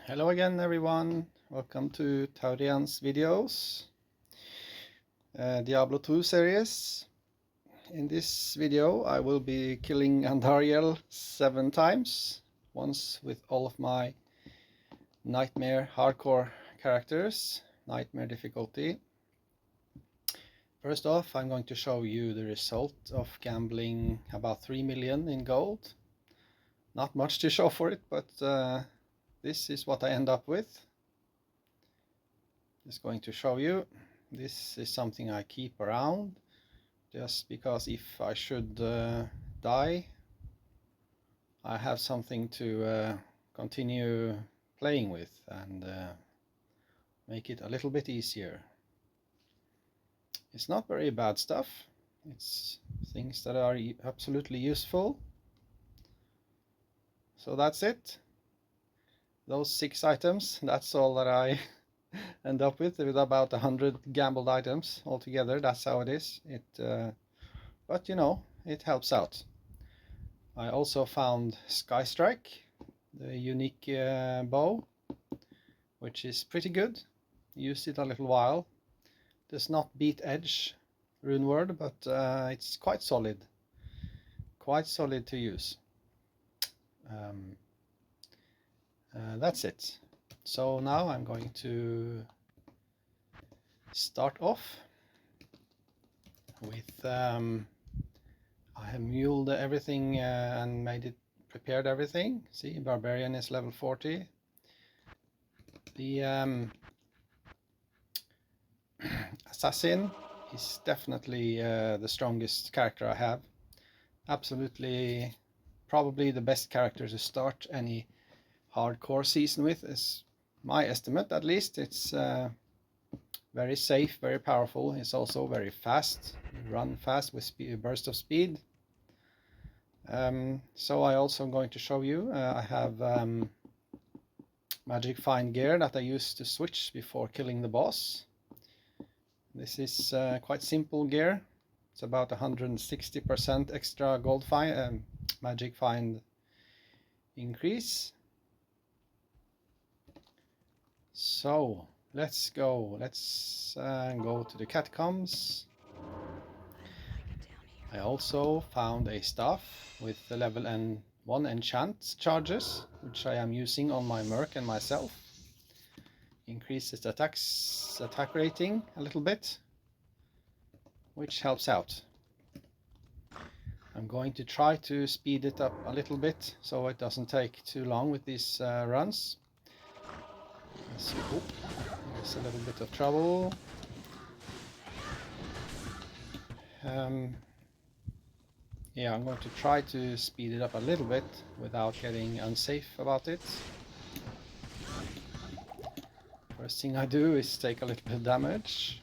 Hello again everyone, welcome to Taurean's videos, Diablo 2 series. In this video I will be killing Andariel 7 times, once with all of my nightmare hardcore characters, nightmare difficulty. First off, I'm going to show you the result of gambling about 3 million in gold. Not much to show for it, but this is what I end up with. Just going to show you. This is something I keep around just because if I should die, I have something to continue playing with and make it a little bit easier. It's not very bad stuff. It's things that are absolutely useful. So that's it. Those 6 items, that's all that I end up with about 100 gambled items altogether. That's how it is. But you know, it helps out. I also found Sky Strike, the unique bow, which is pretty good. Used it a little while. Does not beat Edge rune word, but it's quite solid. Quite solid to use. That's it. So now I'm going to start off with I have muled everything and prepared everything. See, Barbarian is level 40. The Assassin is definitely the strongest character I have. Absolutely, probably the best character to start any hardcore season with, is my estimate at least. It's very safe, very powerful. It's also very fast. You run fast with burst of speed. So I also am going to show you, I have magic find gear that I used to switch before killing the boss. This is quite simple gear. It's about 160% extra gold magic find increase. So let's go. Let's go to the catacombs. I also found a staff with the level N1 enchant charges, which I am using on my merc and myself. Increases the attack rating a little bit, which helps out. I'm going to try to speed it up a little bit so it doesn't take too long with these runs. So, there's a little bit of trouble. Yeah, I'm going to try to speed it up a little bit without getting unsafe about it. First thing I do is take a little bit of damage.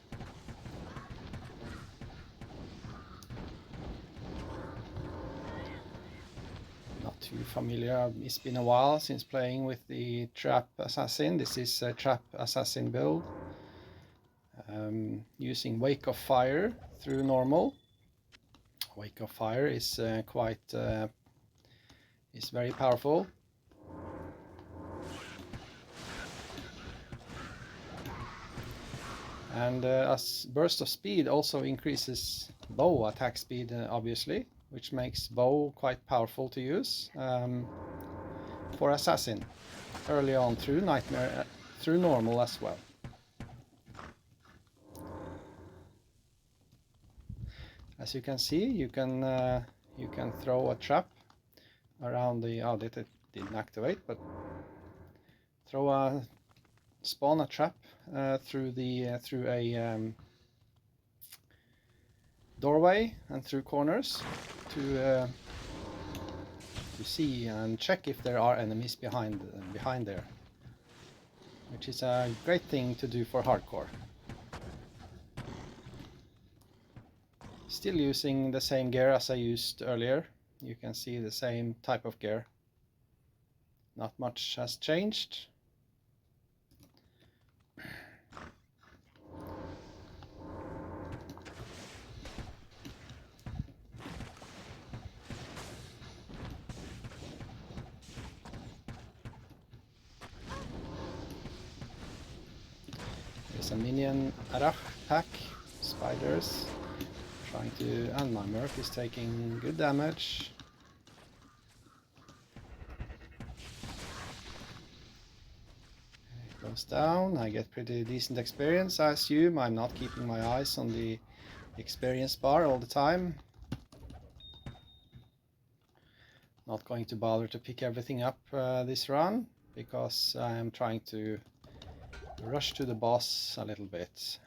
Not too familiar. It's been a while since playing with the Trap Assassin. This is a Trap Assassin build. Using Wake of Fire through normal. Wake of Fire is very powerful. And as burst of speed also increases bow attack speed, obviously, which makes bow quite powerful to use for assassin early on through nightmare, through normal as well. As you can see, you can throw a trap around the. Oh, that didn't activate, but spawn a trap through a doorway and through corners to see and check if there are enemies behind there, which is a great thing to do for hardcore. Still using the same gear as I used earlier. You can see the same type of gear. Not much has changed. There's a minion Arach pack, spiders, trying to, and my Merc is taking good damage. It goes down, I get pretty decent experience, I assume. I'm not keeping my eyes on the experience bar all the time. Not going to bother to pick everything up this run, because I am trying to rush to the boss a little bit.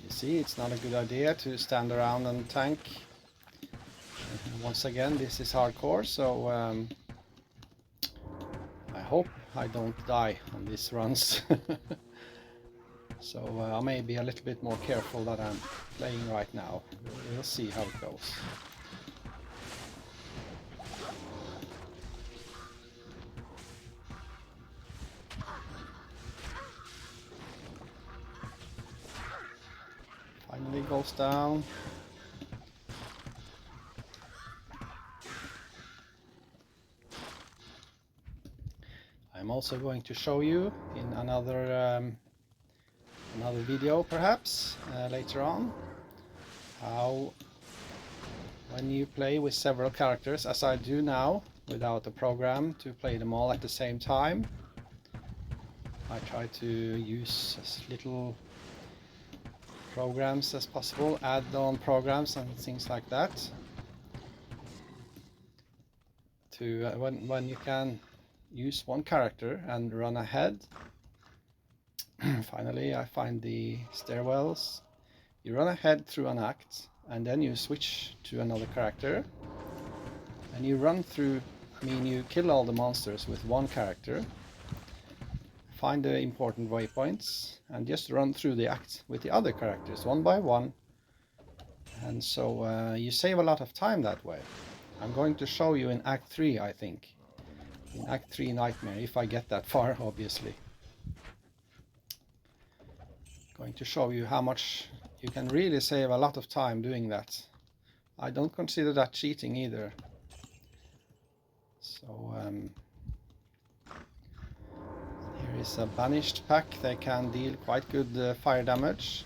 You see, it's not a good idea to stand around and tank. Once again, this is hardcore, so I hope I don't die on these runs. So I may be a little bit more careful that I'm playing right now. We'll see how it goes. Finally goes down. I'm also going to show you in another video perhaps later on how, when you play with several characters, as I do now without a program to play them all at the same time, I try to use as little programs as possible, add-on programs and things like that, to when you can use one character and run ahead. Finally, I find the stairwells. You run ahead through an act, and then you switch to another character, and you run through, I mean, you kill all the monsters with one character, find the important waypoints, and just run through the act with the other characters one by one. And so you save a lot of time that way. I'm going to show you in Act 3, I think. In Act 3 Nightmare, if I get that far, obviously. Going to show you how much you can really save a lot of time doing that. I don't consider that cheating either. So here is a banished pack. They can deal quite good fire damage.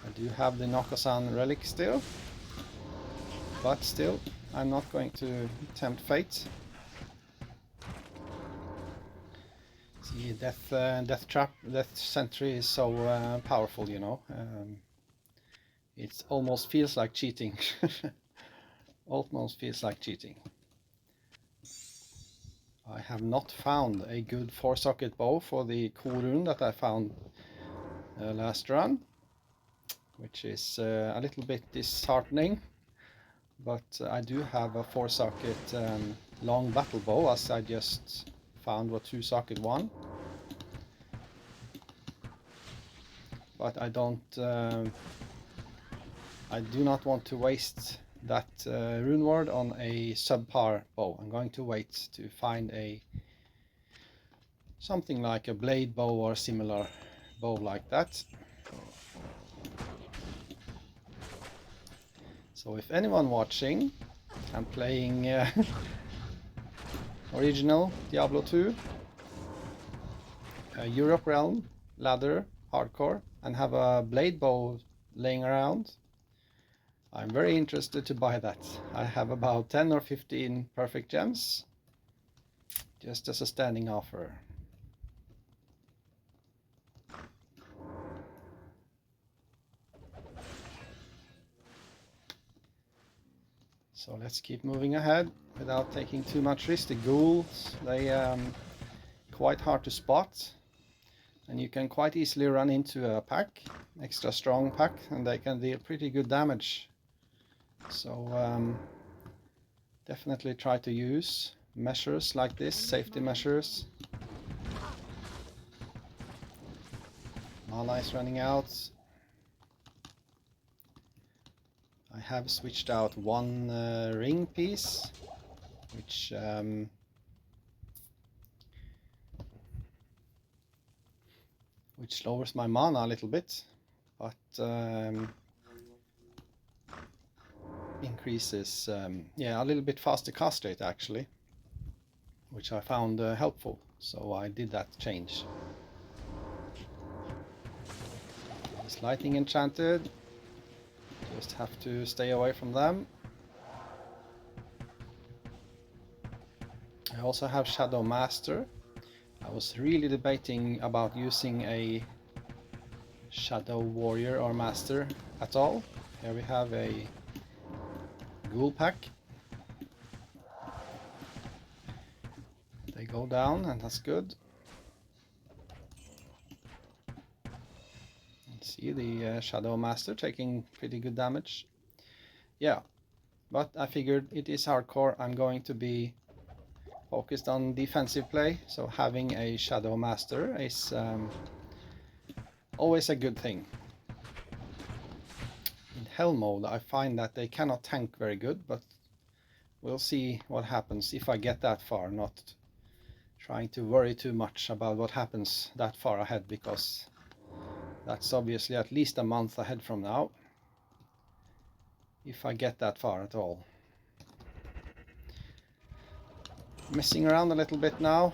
I do have the Nokosan relic still, but still I'm not going to tempt fate. See, death sentry is so powerful, you know. It almost feels like cheating. Almost feels like cheating. I have not found a good 4-socket bow for the Korun that I found last run, which is a little bit disheartening. But I do have a 4-socket long battle bow, as I just found what 2-socket one. But I do not want to waste that rune word on a subpar bow. I'm going to wait to find something like a blade bow or similar bow like that. So if anyone watching and playing original Diablo 2, Europe Realm, ladder, hardcore, and have a blade bow laying around, I'm very interested to buy that. I have about 10 or 15 perfect gems, just as a standing offer. So let's keep moving ahead without taking too much risk. The ghouls, they quite hard to spot, and you can quite easily run into a pack, extra strong pack, and they can deal pretty good damage. So definitely try to use measures like this, safety measures. Mana is running out. I have switched out one ring piece, which lowers my mana a little bit, but increases yeah, a little bit faster cast rate actually, which I found helpful, so I did that change. It's lightning enchanted, just have to stay away from them. I also have Shadow Master. I was really debating about using a Shadow Warrior or Master at all. Here we have a Ghoul Pack. They go down, and that's good. See the Shadow Master taking pretty good damage. Yeah, but I figured it is hardcore. I'm going to be focused on defensive play, so having a Shadow Master is always a good thing. In Hell mode I find that they cannot tank very good, but we'll see what happens if I get that far, not trying to worry too much about what happens that far ahead, because that's obviously at least a month ahead from now, if I get that far at all. Messing around a little bit now.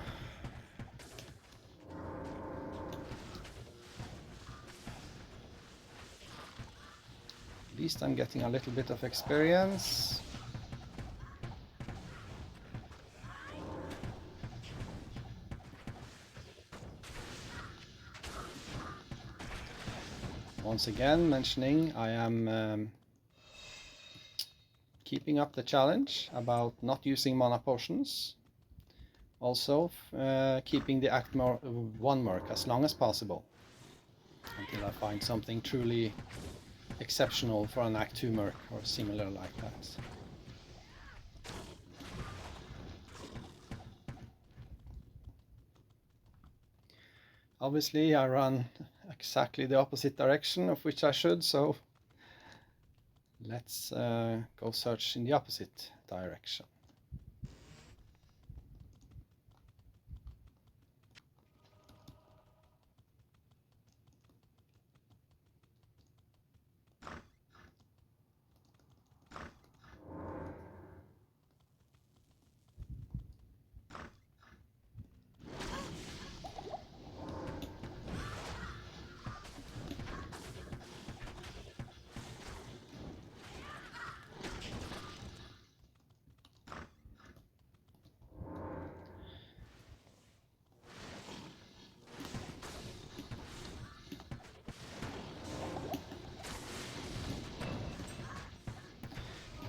At least I'm getting a little bit of experience. Once again mentioning I am keeping up the challenge about not using mana potions. Also keeping the Act 1 merc as long as possible, until I find something truly exceptional for an Act 2 merc or similar like that. Obviously I run exactly the opposite direction of which I should, so let's go search in the opposite direction.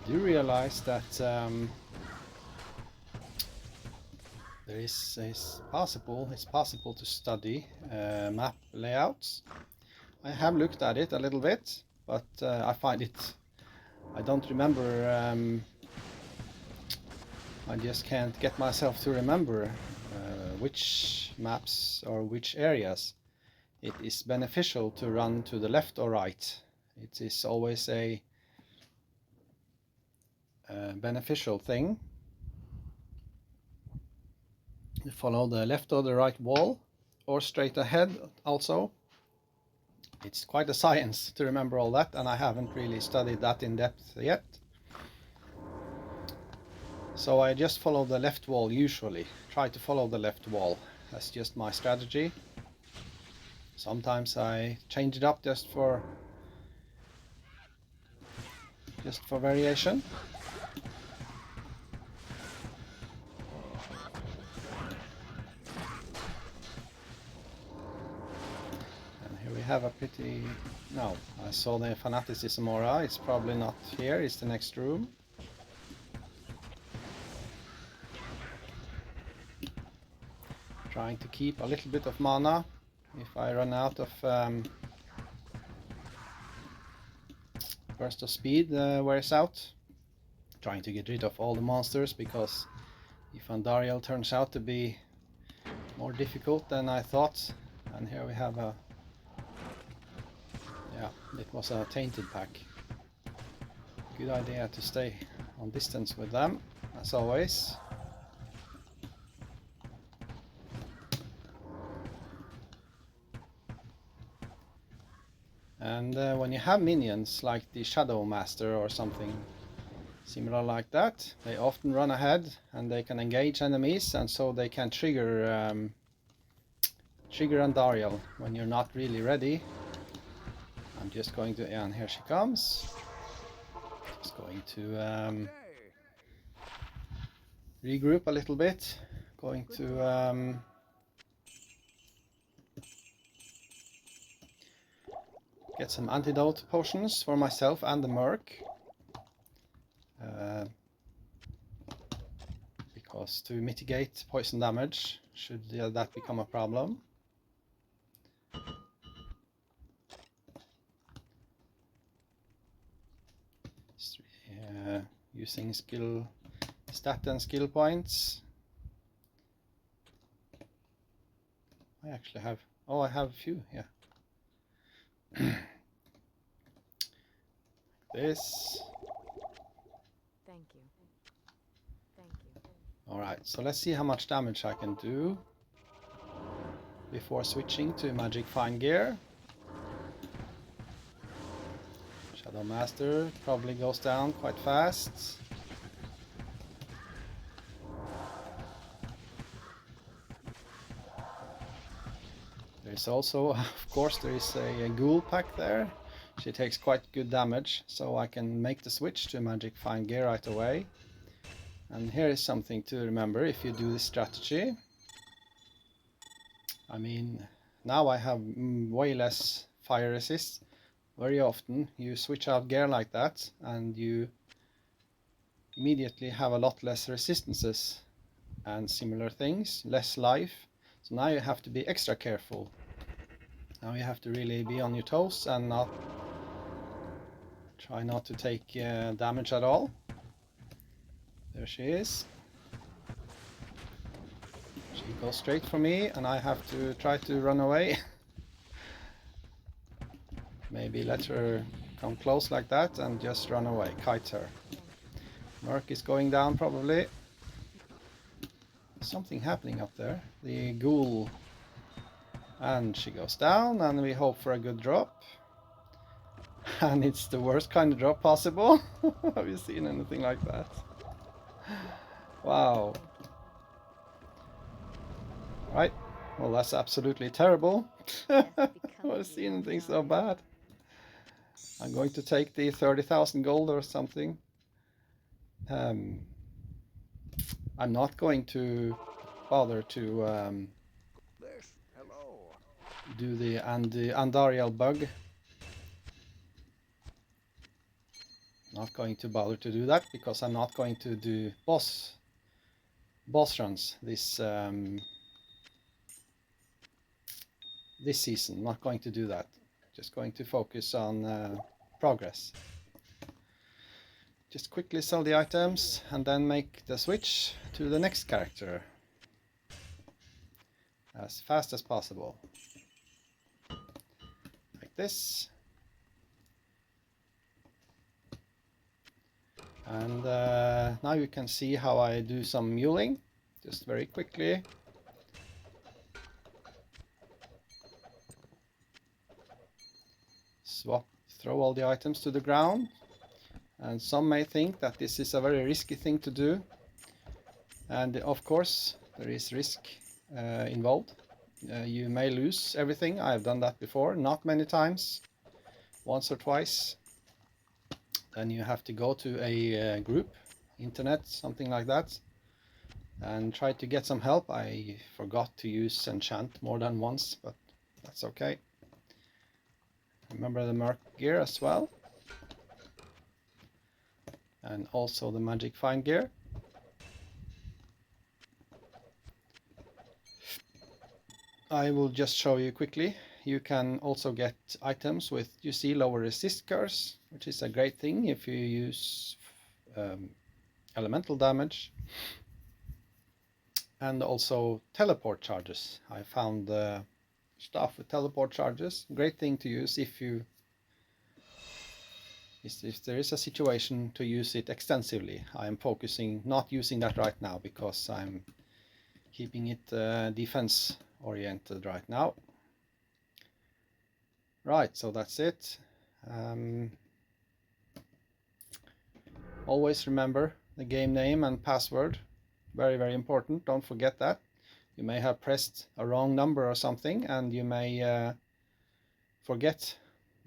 I do realize that it's possible to study map layouts. I have looked at it a little bit, but I find it, I don't remember, I just can't get myself to remember which maps or which areas it is beneficial to run to the left or right. It is always a beneficial thing. You follow the left or the right wall, or straight ahead also. It's quite a science to remember all that, and I haven't really studied that in depth yet. So I just follow the left wall usually. Try to follow the left wall. That's just my strategy. Sometimes I change it up just for variation. Have a pretty... No, I saw the Fanaticism aura. It's probably not here, it's the next room. Trying to keep a little bit of mana. If I run out of burst of speed wears out. Trying to get rid of all the monsters, because if Andariel turns out to be more difficult than I thought. And here we have a... Yeah, it was a tainted pack. Good idea to stay on distance with them, as always. And when you have minions like the Shadow Master or something, Similar like that. They often run ahead and they can engage enemies, and so they can trigger Andariel when you're not really ready. I'm just going to, and here she comes. Just going to regroup a little bit. Going to get some antidote potions for myself and the merc. Because to mitigate poison damage, should that become a problem. Using stat and skill points. I actually have, oh, I have a few, yeah. This. Thank you. Thank you. Alright, so let's see how much damage I can do before switching to magic fine gear. Shadow Master probably goes down quite fast. There's also, of course, there is a ghoul pack there. She takes quite good damage, so I can make the switch to magic fine gear right away. And here is something to remember if you do this strategy. I mean, now I have way less fire resist. Very often you switch out gear like that and you immediately have a lot less resistances and similar things, less life. So now you have to be extra careful. Now you have to really be on your toes and try not to take damage at all. There she is. She goes straight for me and I have to try to run away. Maybe let her come close like that and just run away, kite her. Merc is going down probably. Something happening up there. The ghoul. And she goes down and we hope for a good drop. And it's the worst kind of drop possible. Have you seen anything like that? Wow. Right. Well, that's absolutely terrible. I've seen anything so bad. I'm going to take the 30,000 gold or something. I'm not going to bother to do the Andariel bug. Not going to bother to do that because I'm not going to do boss runs this season. Not going to do that. Just going to focus on progress. Just quickly sell the items and then make the switch to the next character as fast as possible. Like this. And now you can see how I do some muling, just very quickly. Throw all the items to the ground. And some may think that this is a very risky thing to do. And of course, there is risk involved. You may lose everything. I've done that before, not many times, once or twice. Then you have to go to a group, internet, something like that, and try to get some help. I forgot to use enchant more than once, but that's okay. Remember the merc gear as well, and also the magic fine gear. I will just show you quickly. You can also get items with, you see, lower resist curse, which is a great thing if you use elemental damage. And also teleport charges. I found stuff with teleport charges. Great thing to use if there is a situation to use it extensively. I am focusing not using that right now because I'm keeping it defense oriented right now. Right, so that's it. Always remember the game name and password. Very, very important. Don't forget that. You may have pressed a wrong number or something, and you may forget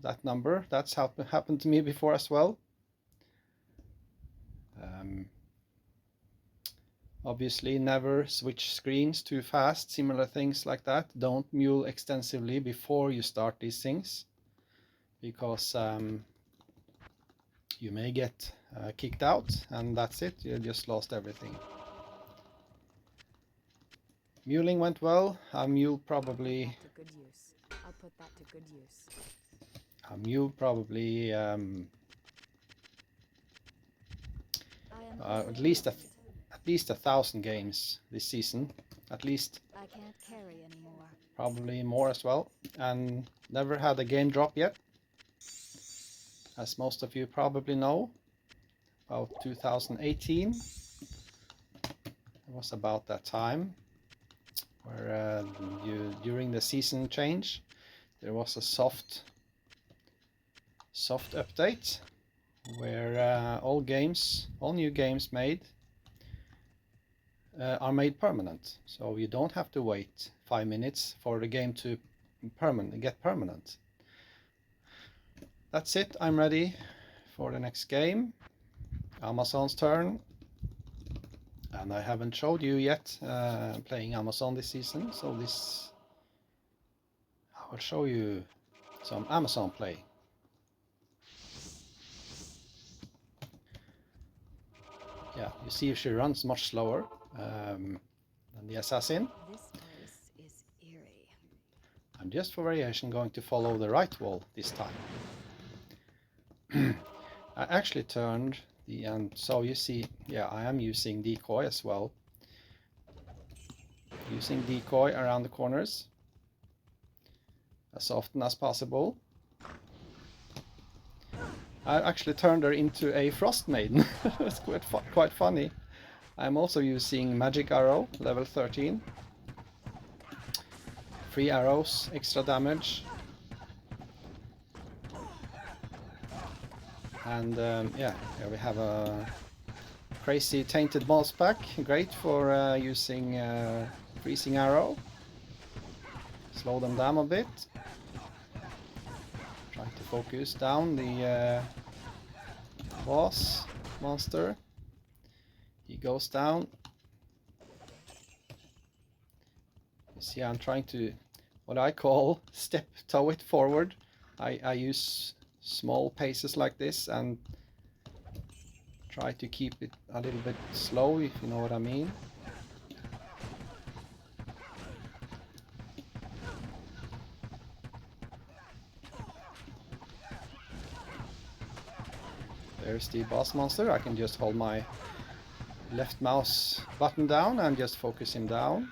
that number. That's happened to me before as well. Obviously, never switch screens too fast, similar things like that. Don't mule extensively before you start these things, because you may get kicked out, and that's it. You just lost everything. Muling went well. I'll mule probably. To good use. I'll put that to good use. I'll mule probably at least 1,000 games this season, at least. I can't carry anymore. Probably more as well, and never had a game drop yet, as most of you probably know. About 2018, it was about that time where during the season change there was a soft update where all new games made are made permanent, so you don't have to wait 5 minutes for the game to get permanent. That's it. I'm ready for the next game. Amazon's turn, and I haven't showed you yet playing Amazon this season, so I will show you some Amazon play. Yeah, you see she runs much slower than the assassin. This place is eerie. I'm just for variation going to follow the right wall this time. I actually turned and so you see, yeah, I am using decoy as well. Using decoy around the corners as often as possible. I actually turned her into a frost maiden. It's quite funny. I'm also using magic arrow, level 13. 3 arrows, extra damage. And yeah, here we have a crazy tainted mouse pack. Great for using freezing arrow. Slow them down a bit. Try to focus down the boss monster. He goes down. You see, I'm trying to what I call step toe it forward. I use small paces like this and try to keep it a little bit slow, if you know what I mean. There's the boss monster. I can just hold my left mouse button down and just focus him down.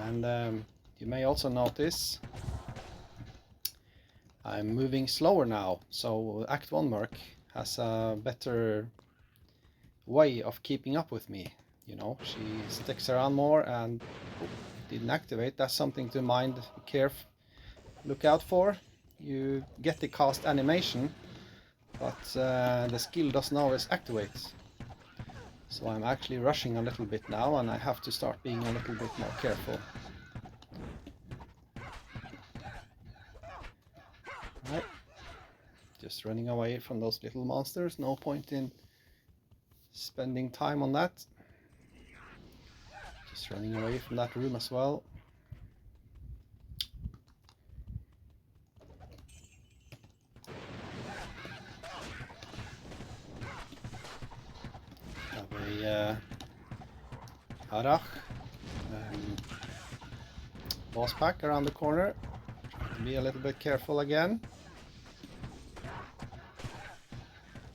And you may also notice I'm moving slower now, so Act 1 Merc has a better way of keeping up with me. You know, she sticks around more and didn't activate. That's something to look out for. You get the cast animation, but the skill doesn't always activate. So I'm actually rushing a little bit now, and I have to start being a little bit more careful. Right. Just running away from those little monsters. No point in spending time on that. Just running away from that room as well. Have a Harach boss pack around the corner. Try to be a little bit careful again.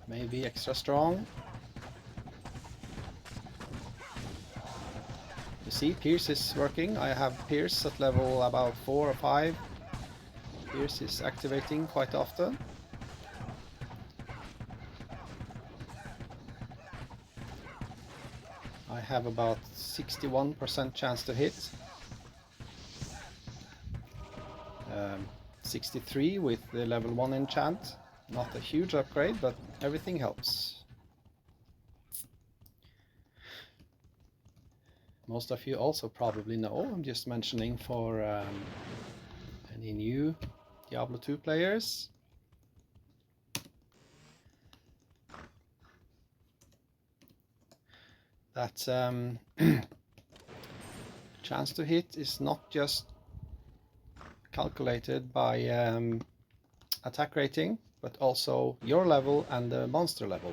Maybe extra strong. You see, Pierce is working. I have Pierce at level about 4 or 5. Pierce is activating quite often. I have about 61% chance to hit. 63 with the level 1 enchant. Not a huge upgrade, but everything helps. Most of you also probably know, I'm just mentioning for any new Diablo 2 players, that chance to hit is not just calculated by attack rating, but also your level and the monster level.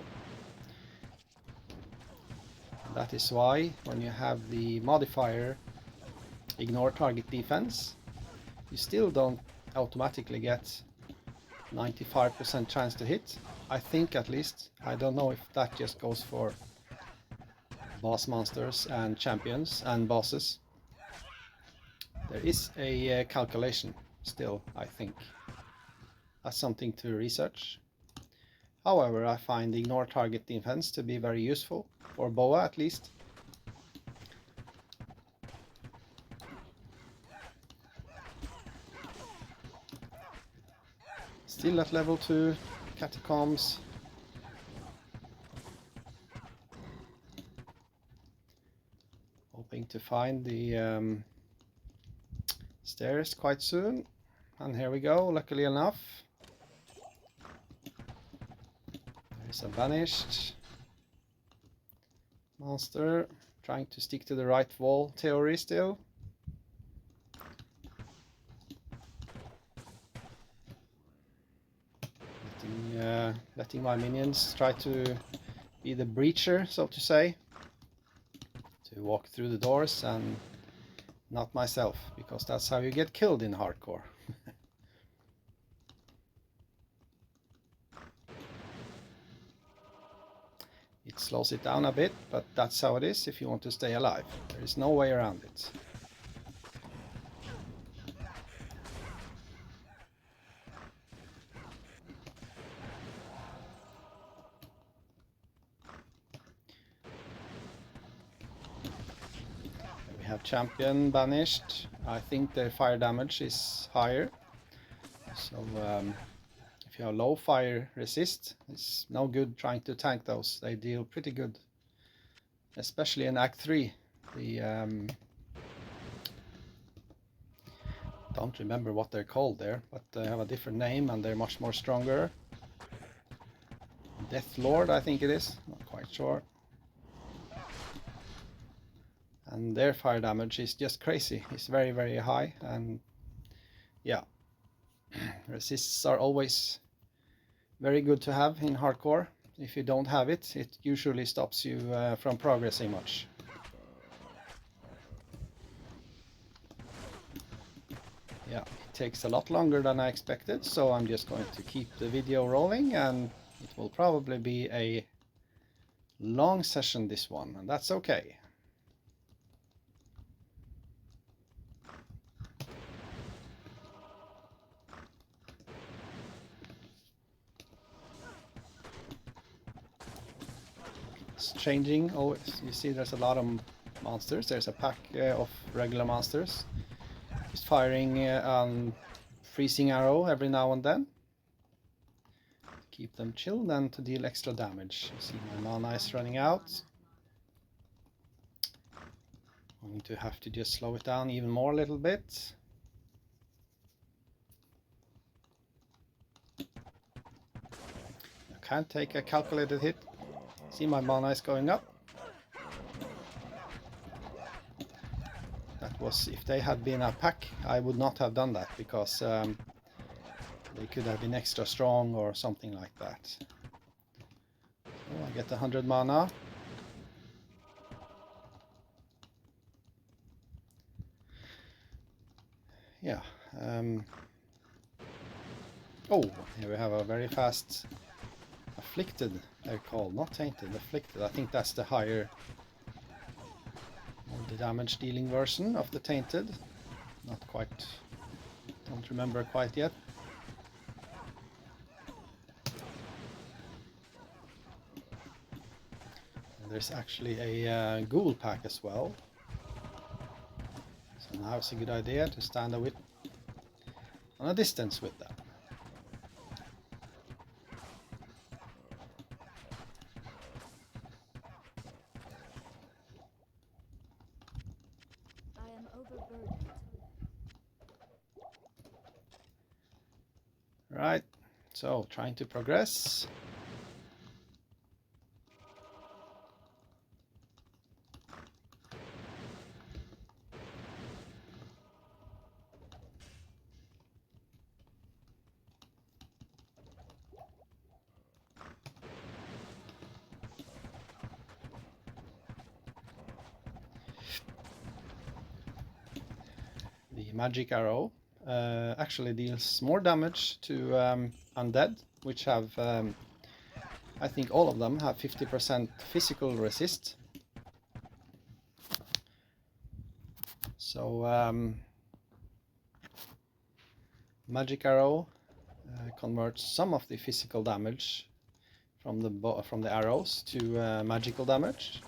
That is why when you have the modifier ignore target defense, you still don't automatically get 95% chance to hit. I think, at least. I don't know if that just goes for boss monsters and champions and bosses. There is a calculation still, I think. That's something to research. However, I find ignore target defense to be very useful, for Boa at least. Still at level 2, catacombs. Hoping to find the stairs quite soon. And here we go, luckily enough. There's a vanished monster, trying to stick to the right wall theory still. Letting my minions try to be the breacher, so to say. To walk through the doors and not myself, because that's how you get killed in hardcore. It slows it down a bit, but that's how it is if you want to stay alive. There is no way around it. We have champion banished. I think their fire damage is higher. So if you have low fire resist, it's no good trying to tank those. They deal pretty good, especially in Act 3. The don't remember what they're called there, but they have a different name and they're much more stronger. Death Lord, I think it is, not quite sure. And their fire damage is just crazy. It's very, very high, and yeah, resists are always very good to have in hardcore. If you don't have it, it usually stops you from progressing much. Yeah, it takes a lot longer than I expected, so I'm just going to keep the video rolling, and it will probably be a long session, this one, and that's okay. It's changing. Oh, you see there's a lot of monsters. There's a pack of regular monsters. Just firing freezing arrow every now and then. Keep them chilled and to deal extra damage. You see my mana is running out. I'm going to have to just slow it down even more a little bit. I can't take a calculated hit. See, my mana is going up. That was, if they had been a pack, I would not have done that, because they could have been extra strong or something like that. So I get 100 mana. Yeah. Oh, here we have a very fast afflicted, they're called, not tainted, afflicted. I think that's the higher, the damage dealing version of the tainted. Not quite, don't remember quite yet. And there's actually a ghoul pack as well. So now it's a good idea to stand on a distance with them. I am overburdened. Right, so trying to progress. The magic arrow actually deals more damage to undead, which have, I think all of them have 50% physical resist. So magic arrow converts some of the physical damage from the arrows to magical damage,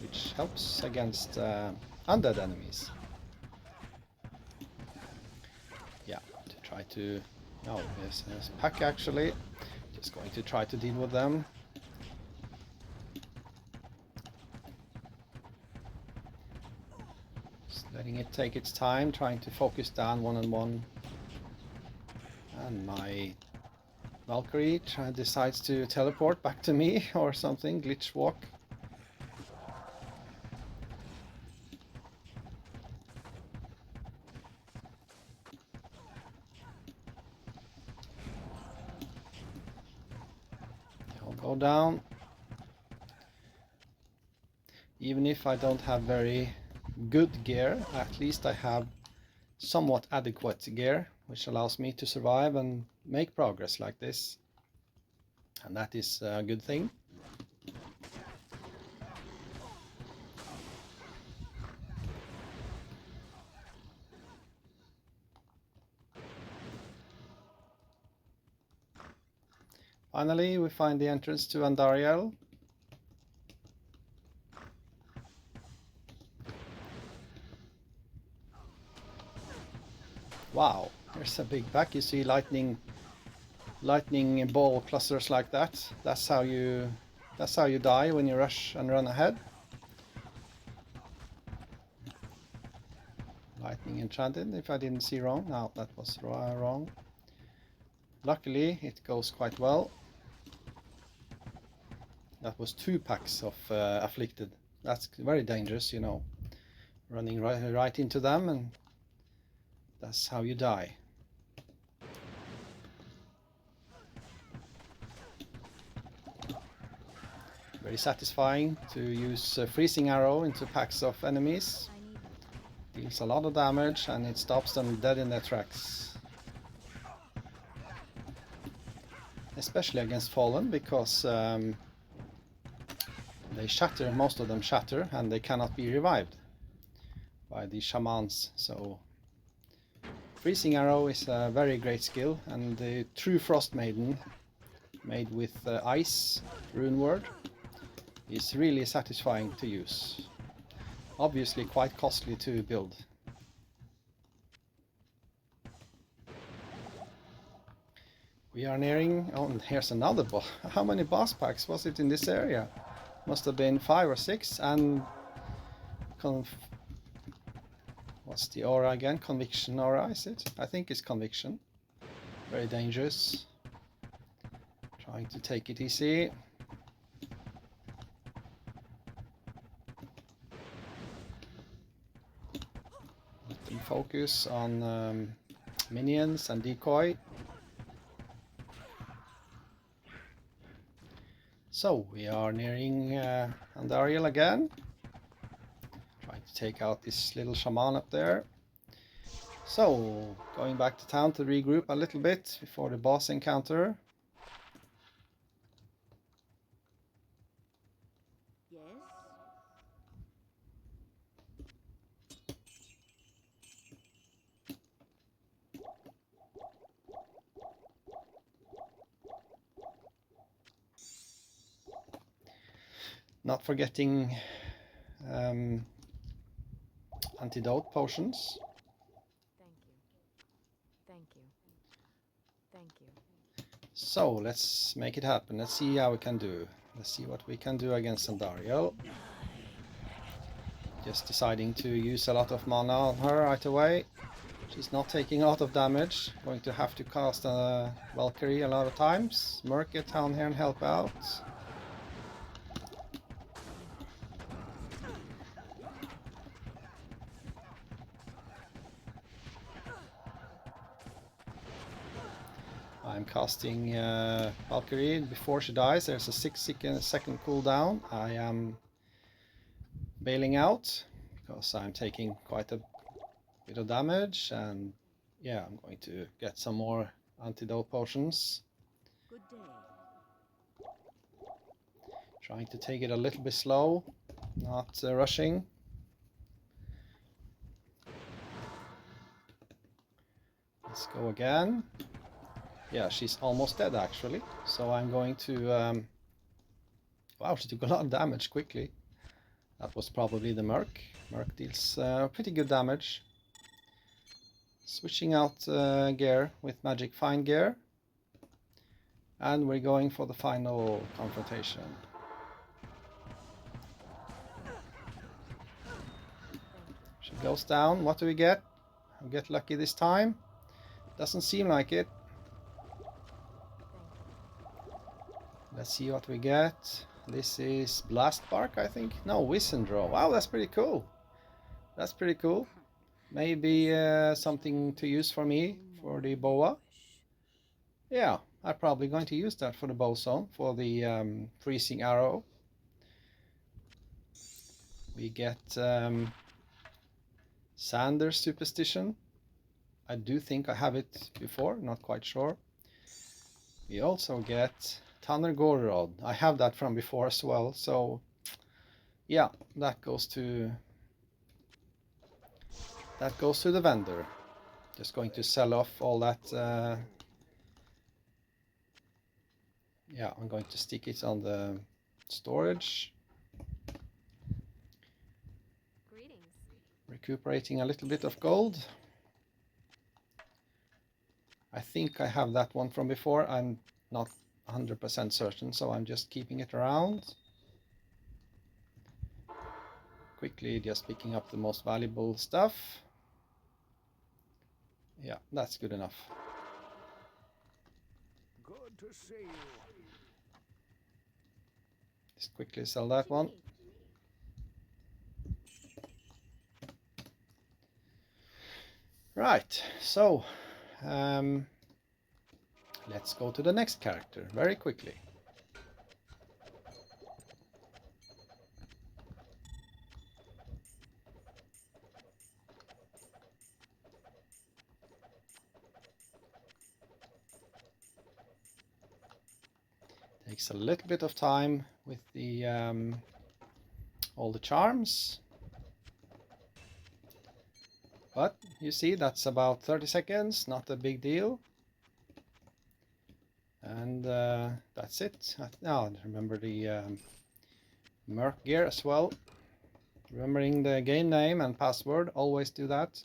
which helps against undead enemies. Yeah, to try to... Oh, yes, there's pack actually. Just going to try to deal with them. Just letting it take its time, trying to focus down one-on-one. And my Valkyrie decides to teleport back to me or something, glitch walk. I'll go down. Even if I don't have very good gear, at least I have somewhat adequate gear, which allows me to survive and make progress like this. And that is a good thing. Finally, we find the entrance to Andariel. Wow, there's a big pack. You see lightning ball clusters like that. That's how you die when you rush and run ahead. Lightning enchanted, if I didn't see wrong. No, that was wrong. Luckily, it goes quite well. That was 2 packs of afflicted. That's very dangerous, you know. Running right into them, and that's how you die. Very satisfying to use freezing arrow into packs of enemies. Deals a lot of damage and it stops them dead in their tracks. Especially against Fallen, because they shatter, most of them shatter, and they cannot be revived by the shamans. So freezing arrow is a very great skill, and the true frost maiden made with ice rune word is really satisfying to use. Obviously quite costly to build. We are nearing... Oh, and here's another boss. How many boss packs was it in this area? Must have been 5 or 6, and... What's the aura again? Conviction aura, is it? I think it's conviction. Very dangerous. Trying to take it easy. Focus on minions and decoy. So we are nearing Andariel again. Trying to take out this little shaman up there. So going back to town to regroup a little bit before the boss encounter. Yes? Not forgetting antidote potions. Thank you. Thank you. So let's make it happen. Let's see how we can do. Let's see what we can do against Andariel. Just deciding to use a lot of mana on her right away. She's not taking a lot of damage. Going to have to cast a Valkyrie a lot of times. Merc, get down here and help out. I'm casting Valkyrie before she dies. There's a 6-second cooldown. I am bailing out because I'm taking quite a bit of damage, and yeah, I'm going to get some more antidote potions. Good day. Trying to take it a little bit slow, not rushing. Let's go again. Yeah, she's almost dead actually. So I'm going to... wow, she took a lot of damage quickly. That was probably the Merc. Merc deals pretty good damage. Switching out gear with Magic Find Gear. And we're going for the final confrontation. She goes down. What do we get? I'll get lucky this time. Doesn't seem like it. Let's see what we get. This is Blast Bark, I think. No, Wissendrow. Wow, that's pretty cool. That's pretty cool. Maybe something to use for me for the boa. Yeah, I'm probably going to use that for the boson, for the freezing arrow. We get Sander's Superstition. I do think I have it before, not quite sure. We also get Tanner Gorod. I have that from before as well, so yeah, that goes to the vendor. Just going to sell off all that. Yeah, I'm going to stick it on the storage. Greetings. Recuperating a little bit of gold. I think I have that one from before. I'm not 100% certain, so I'm just keeping it around. Quickly just picking up the most valuable stuff. Yeah, that's good enough. Good to see you. Just quickly sell that one. Right, so let's go to the next character very quickly. Takes a little bit of time with the all the charms. But you see, that's about 30 seconds, not a big deal. And that's it. Now remember the Merc gear as well. Remembering the game name and password, always do that.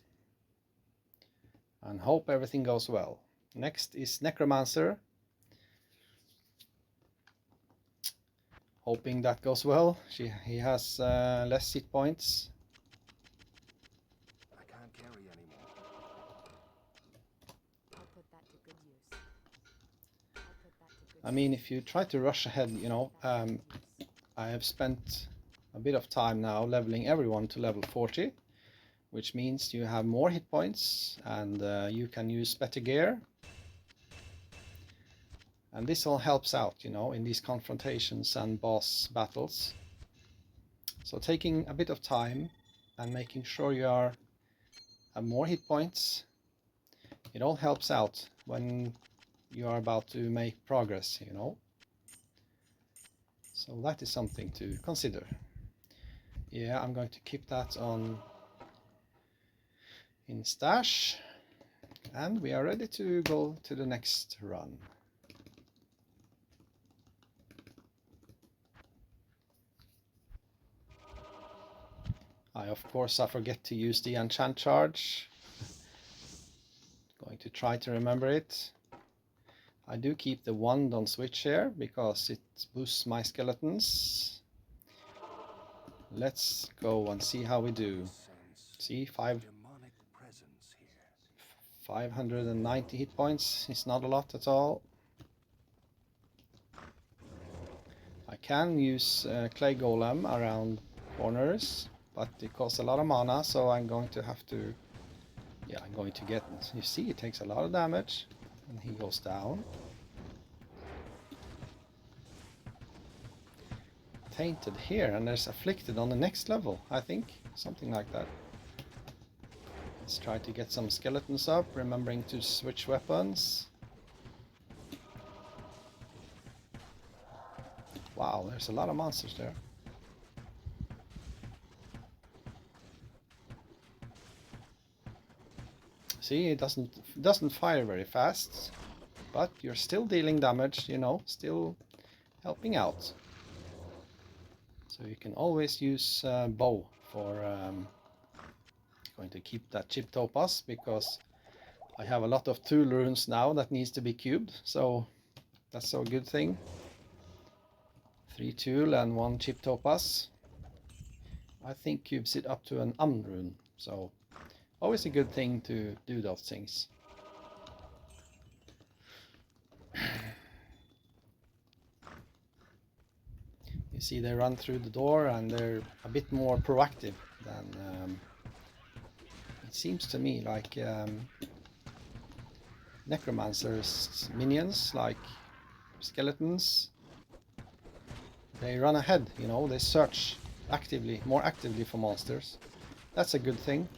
And hope everything goes well. Next is Necromancer. Hoping that goes well. He has less hit points. I can't carry anymore. I'll put that to good use. I mean, if you try to rush ahead, you know, I have spent a bit of time now leveling everyone to level 40, which means you have more hit points and you can use better gear. And this all helps out, you know, in these confrontations and boss battles. So taking a bit of time and making sure you have more hit points, it all helps out when you are about to make progress, you know. So that is something to consider. Yeah, I'm going to keep that on in stash. And we are ready to go to the next run. Of course, I forget to use the enchant charge. Going to try to remember it. I do keep the wand on switch here because it boosts my skeletons. Let's go and see how we do. See, 590 hit points is not a lot at all. I can use clay golem around corners, but it costs a lot of mana, so I'm going to have to, yeah, I'm going to get, you see, it takes a lot of damage, and he goes down. Tainted here, and there's afflicted on the next level, I think, something like that. Let's try to get some skeletons up, remembering to switch weapons. Wow, there's a lot of monsters there. See, it doesn't fire very fast, but you're still dealing damage, you know, still helping out. So you can always use bow for going to keep that chip topaz, because I have a lot of tool runes now that needs to be cubed, so that's a good thing. 3 tool and 1 chip topaz. I think cubes it up to an rune, so always a good thing to do those things. You see they run through the door and they're a bit more proactive than it seems to me, like necromancers minions, like skeletons. They run ahead, you know, they search actively, more actively for monsters. That's a good thing.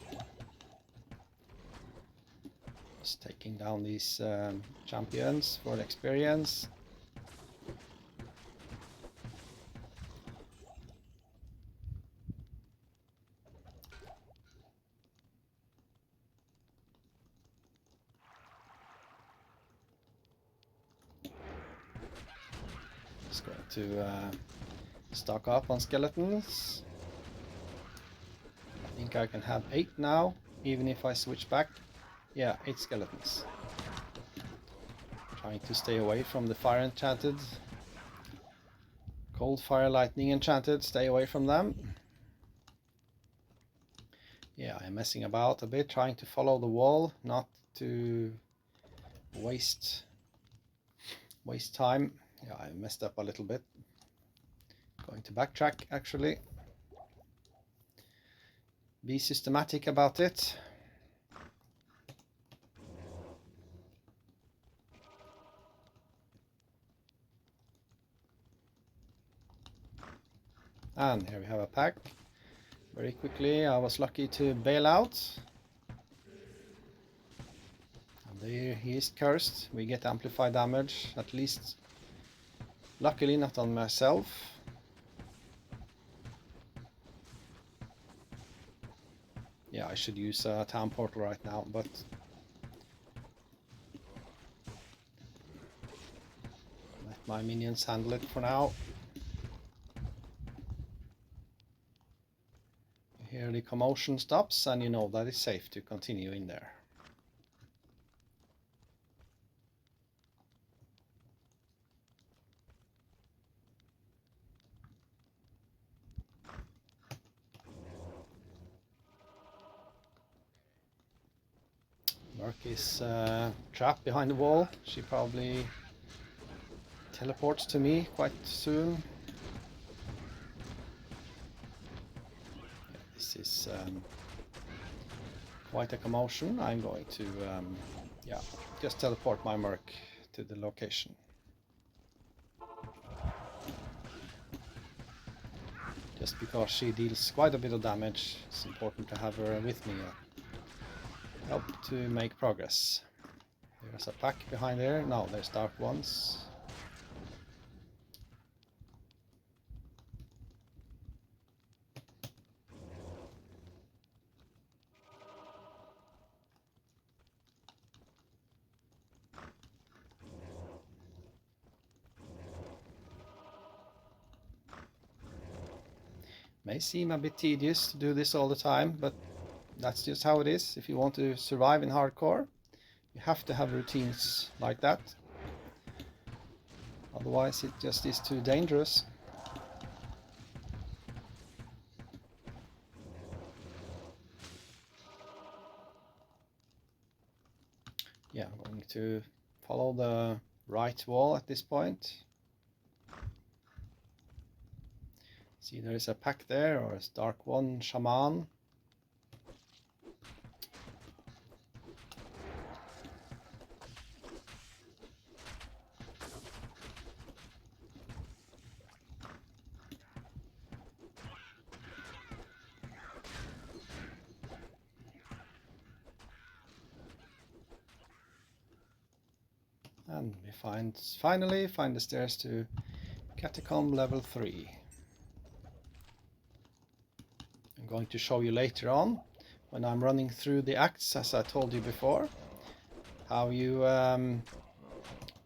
Just taking down these champions for the experience. Just going to stock up on skeletons. I think I can have 8 now, even if I switch back. Yeah, 8 skeletons. Trying to stay away from the fire enchanted. Cold, fire, lightning enchanted, stay away from them. Yeah, I'm messing about a bit, trying to follow the wall, not to waste time. Yeah, I messed up a little bit. Going to backtrack, actually. Be systematic about it. And here we have a pack. Very quickly, I was lucky to bail out. And there he is cursed. We get amplified damage, at least. Luckily not on myself. Yeah, I should use a town portal right now, but let my minions handle it for now. Here the commotion stops, and you know that it's safe to continue in there. Merc is trapped behind the wall. She probably teleports to me quite soon. Yeah, this is quite a commotion. I'm going to yeah, just teleport my Merc to the location. Just because she deals quite a bit of damage, it's important to have her with me. Help to make progress. There's a pack behind there. No, there's dark ones. May seem a bit tedious to do this all the time, but that's just how it is. If you want to survive in hardcore, you have to have routines like that. Otherwise it just is too dangerous. Yeah, I'm going to follow the right wall at this point. See, there is a pack there, or a Dark One Shaman. And we finally find the stairs to Catacomb level 3. I'm going to show you later on, when I'm running through the acts, as I told you before, how you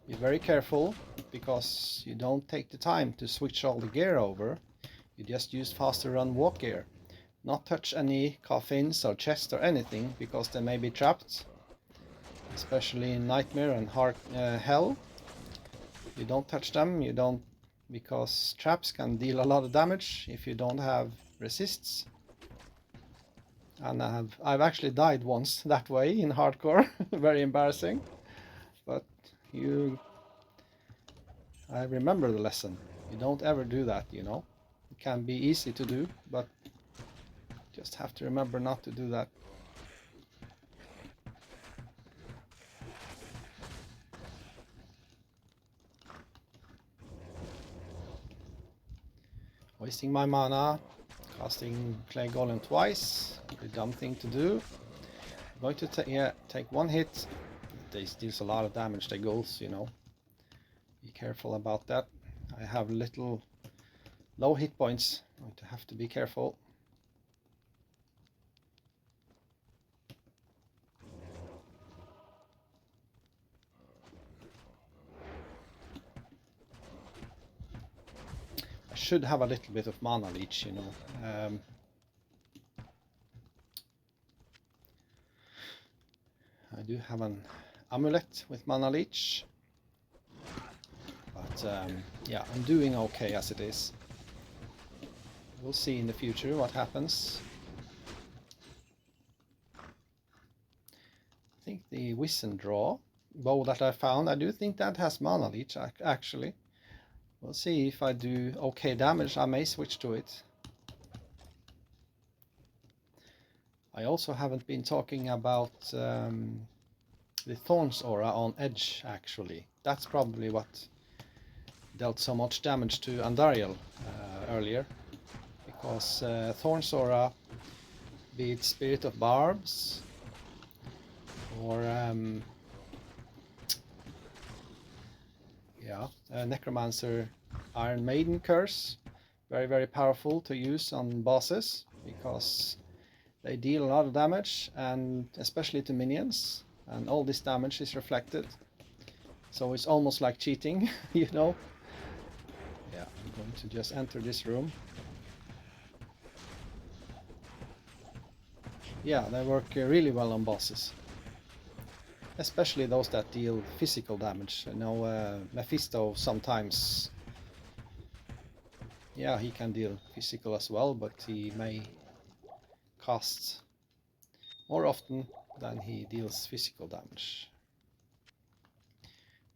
be very careful, because you don't take the time to switch all the gear over. You just use faster run walk gear. Not touch any coffins or chests or anything, because they may be trapped, especially in Nightmare and Hell. You don't touch them, because traps can deal a lot of damage if you don't have resists. And I've actually died once that way in hardcore. Very embarrassing, but I remember the lesson. You don't ever do that, you know. It can be easy to do, but just have to remember not to do that. Wasting my mana, casting Clay Golem twice, the dumb thing to do. I'm going to take one hit. They deals a lot of damage, they goals, you know. Be careful about that. I have little low hit points. I'm going to have to be careful. I should have a little bit of mana leech, you know. I do have an amulet with mana leech, but yeah, I'm doing okay as it is. We'll see in the future what happens. I think the Wissendraw bow that I found, I do think that has mana leech actually. We'll see if I do okay damage, I may switch to it. I also haven't been talking about the Thorns aura on Edge actually. That's probably what dealt so much damage to Andariel earlier. Because Thorns aura, be it Spirit of Barbs or Necromancer Iron Maiden Curse, very powerful to use on bosses, because they deal a lot of damage, and especially to minions, and all this damage is reflected, so it's almost like cheating. You know. Yeah, I'm going to just enter this room. Yeah, they work really well on bosses, especially those that deal physical damage. You know, Mephisto sometimes, yeah, he can deal physical as well, but he may cast more often than he deals physical damage.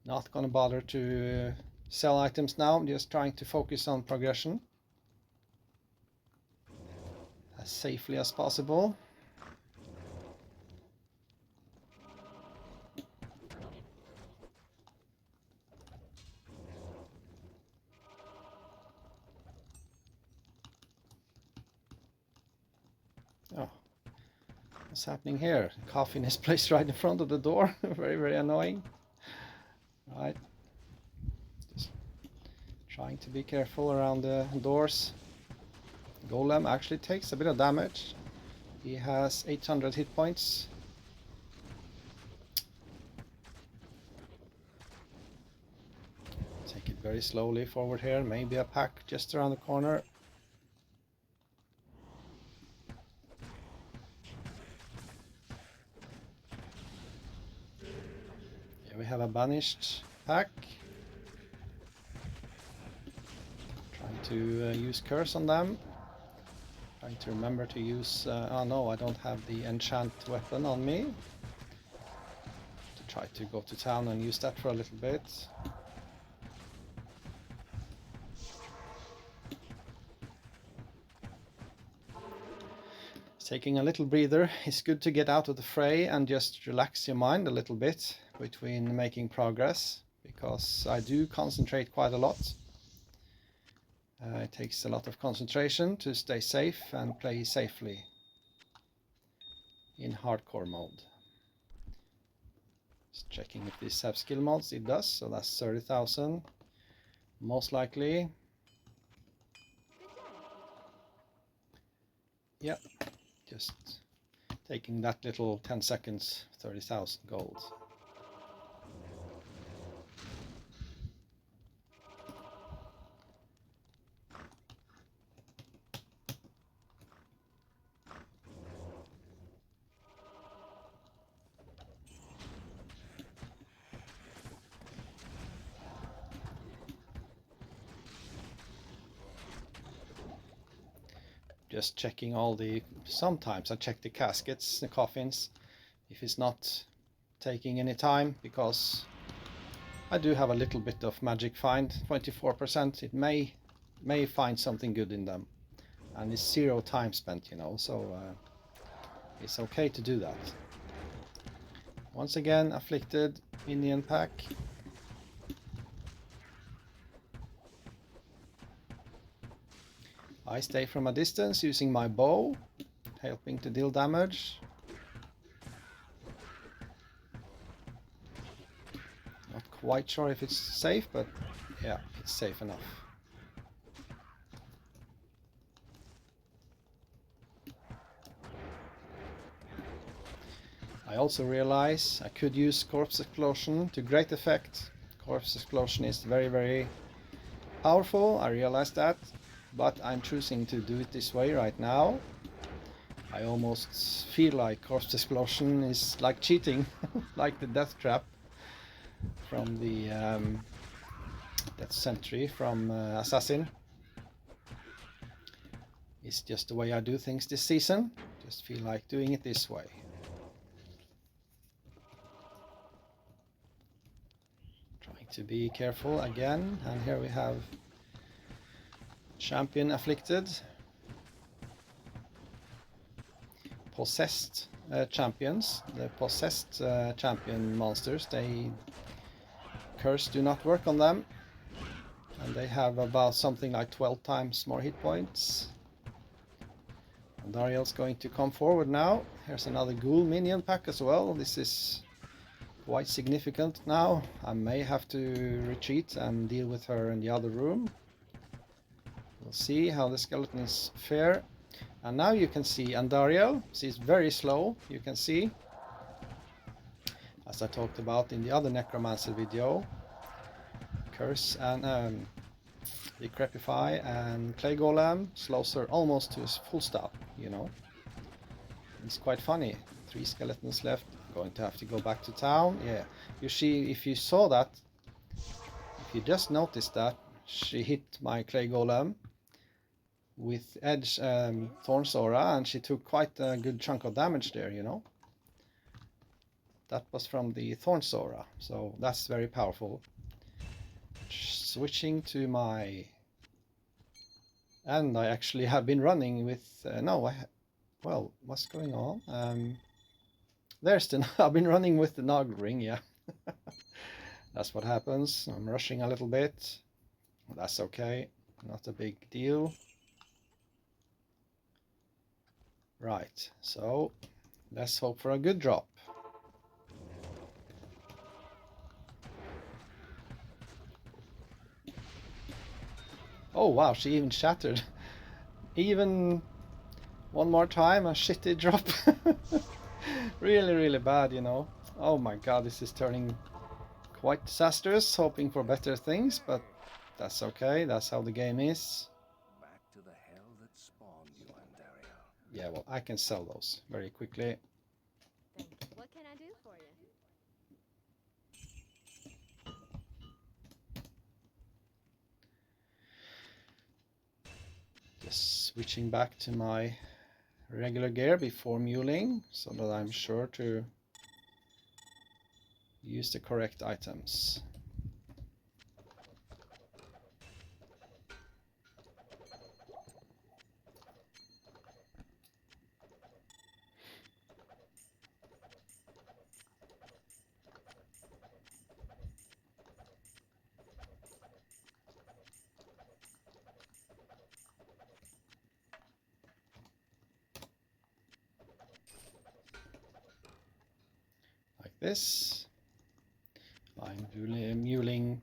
Not gonna bother to sell items now, I'm just trying to focus on progression as safely as possible. Oh, what's happening here? The coffin is placed right in front of the door. Very annoying. Right, just trying to be careful around the doors. Golem actually takes a bit of damage. He has 800 hit points. Take it very slowly forward here. Maybe a pack just around the corner. Here we have a banished pack. to use curse on them. Trying to remember to use... oh no, I don't have the enchant weapon on me. To try to go to town and use that for a little bit. Taking a little breather. It's good to get out of the fray and just relax your mind a little bit between making progress, because I do concentrate quite a lot. It takes a lot of concentration to stay safe and play safely in hardcore mode. Just checking if this have skill mods. It does, so that's 30,000 most likely. Yep, just taking that little 10 seconds, 30,000 gold. Just checking all the... sometimes I check the caskets, the coffins, if it's not taking any time, because I do have a little bit of magic find, 24%. It may find something good in them, and it's 0 time spent, you know, so it's okay to do that. Once again, afflicted minion pack. I stay from a distance using my bow, helping to deal damage. Not quite sure if it's safe, but yeah, it's safe enough. I also realize I could use Corpse Explosion to great effect. Corpse Explosion is very, very powerful, I realize that, but I'm choosing to do it this way right now. I almost feel like Corpse Explosion is like cheating, like the Death Trap from the Death Sentry from Assassin. It's just the way I do things this season. Just feel like doing it this way. Trying to be careful again, and here we have Champion afflicted. Possessed champions. The possessed champion monsters, they curse do not work on them, and they have about something like 12 times more hit points. Andariel's going to come forward now. Here's another ghoul minion pack as well. This is quite significant now. I may have to retreat and deal with her in the other room. We'll see how the skeletons fare. And now you can see Andariel. She's very slow, you can see. As I talked about in the other Necromancer video. Curse and Decrepify and Clay Golem slows her almost to a full stop, you know. It's quite funny. 3 skeletons left. Going to have to go back to town. Yeah, you see, if you saw that, if you just noticed that, she hit my Clay Golem with Edge Thorn's Aura, and she took quite a good chunk of damage there, you know. That was from the Thorn's Aura, so that's very powerful. Switching to my... and I actually have been running with... well, what's going on? There's the... I've been running with the Nog ring, yeah. That's what happens. I'm rushing a little bit. That's okay, not a big deal. Right, so let's hope for a good drop. Oh wow, she even shattered. Even one more time, a shitty drop. Really, really bad, you know. Oh my god, this is turning quite disastrous. Hoping for better things, but that's okay. That's how the game is. Back to the hell that spawned you, Andariel. Yeah, well, I can sell those very quickly. Then what can I do for you? Switching back to my regular gear before muling so that I'm sure to use the correct items. Like this. I'm muling.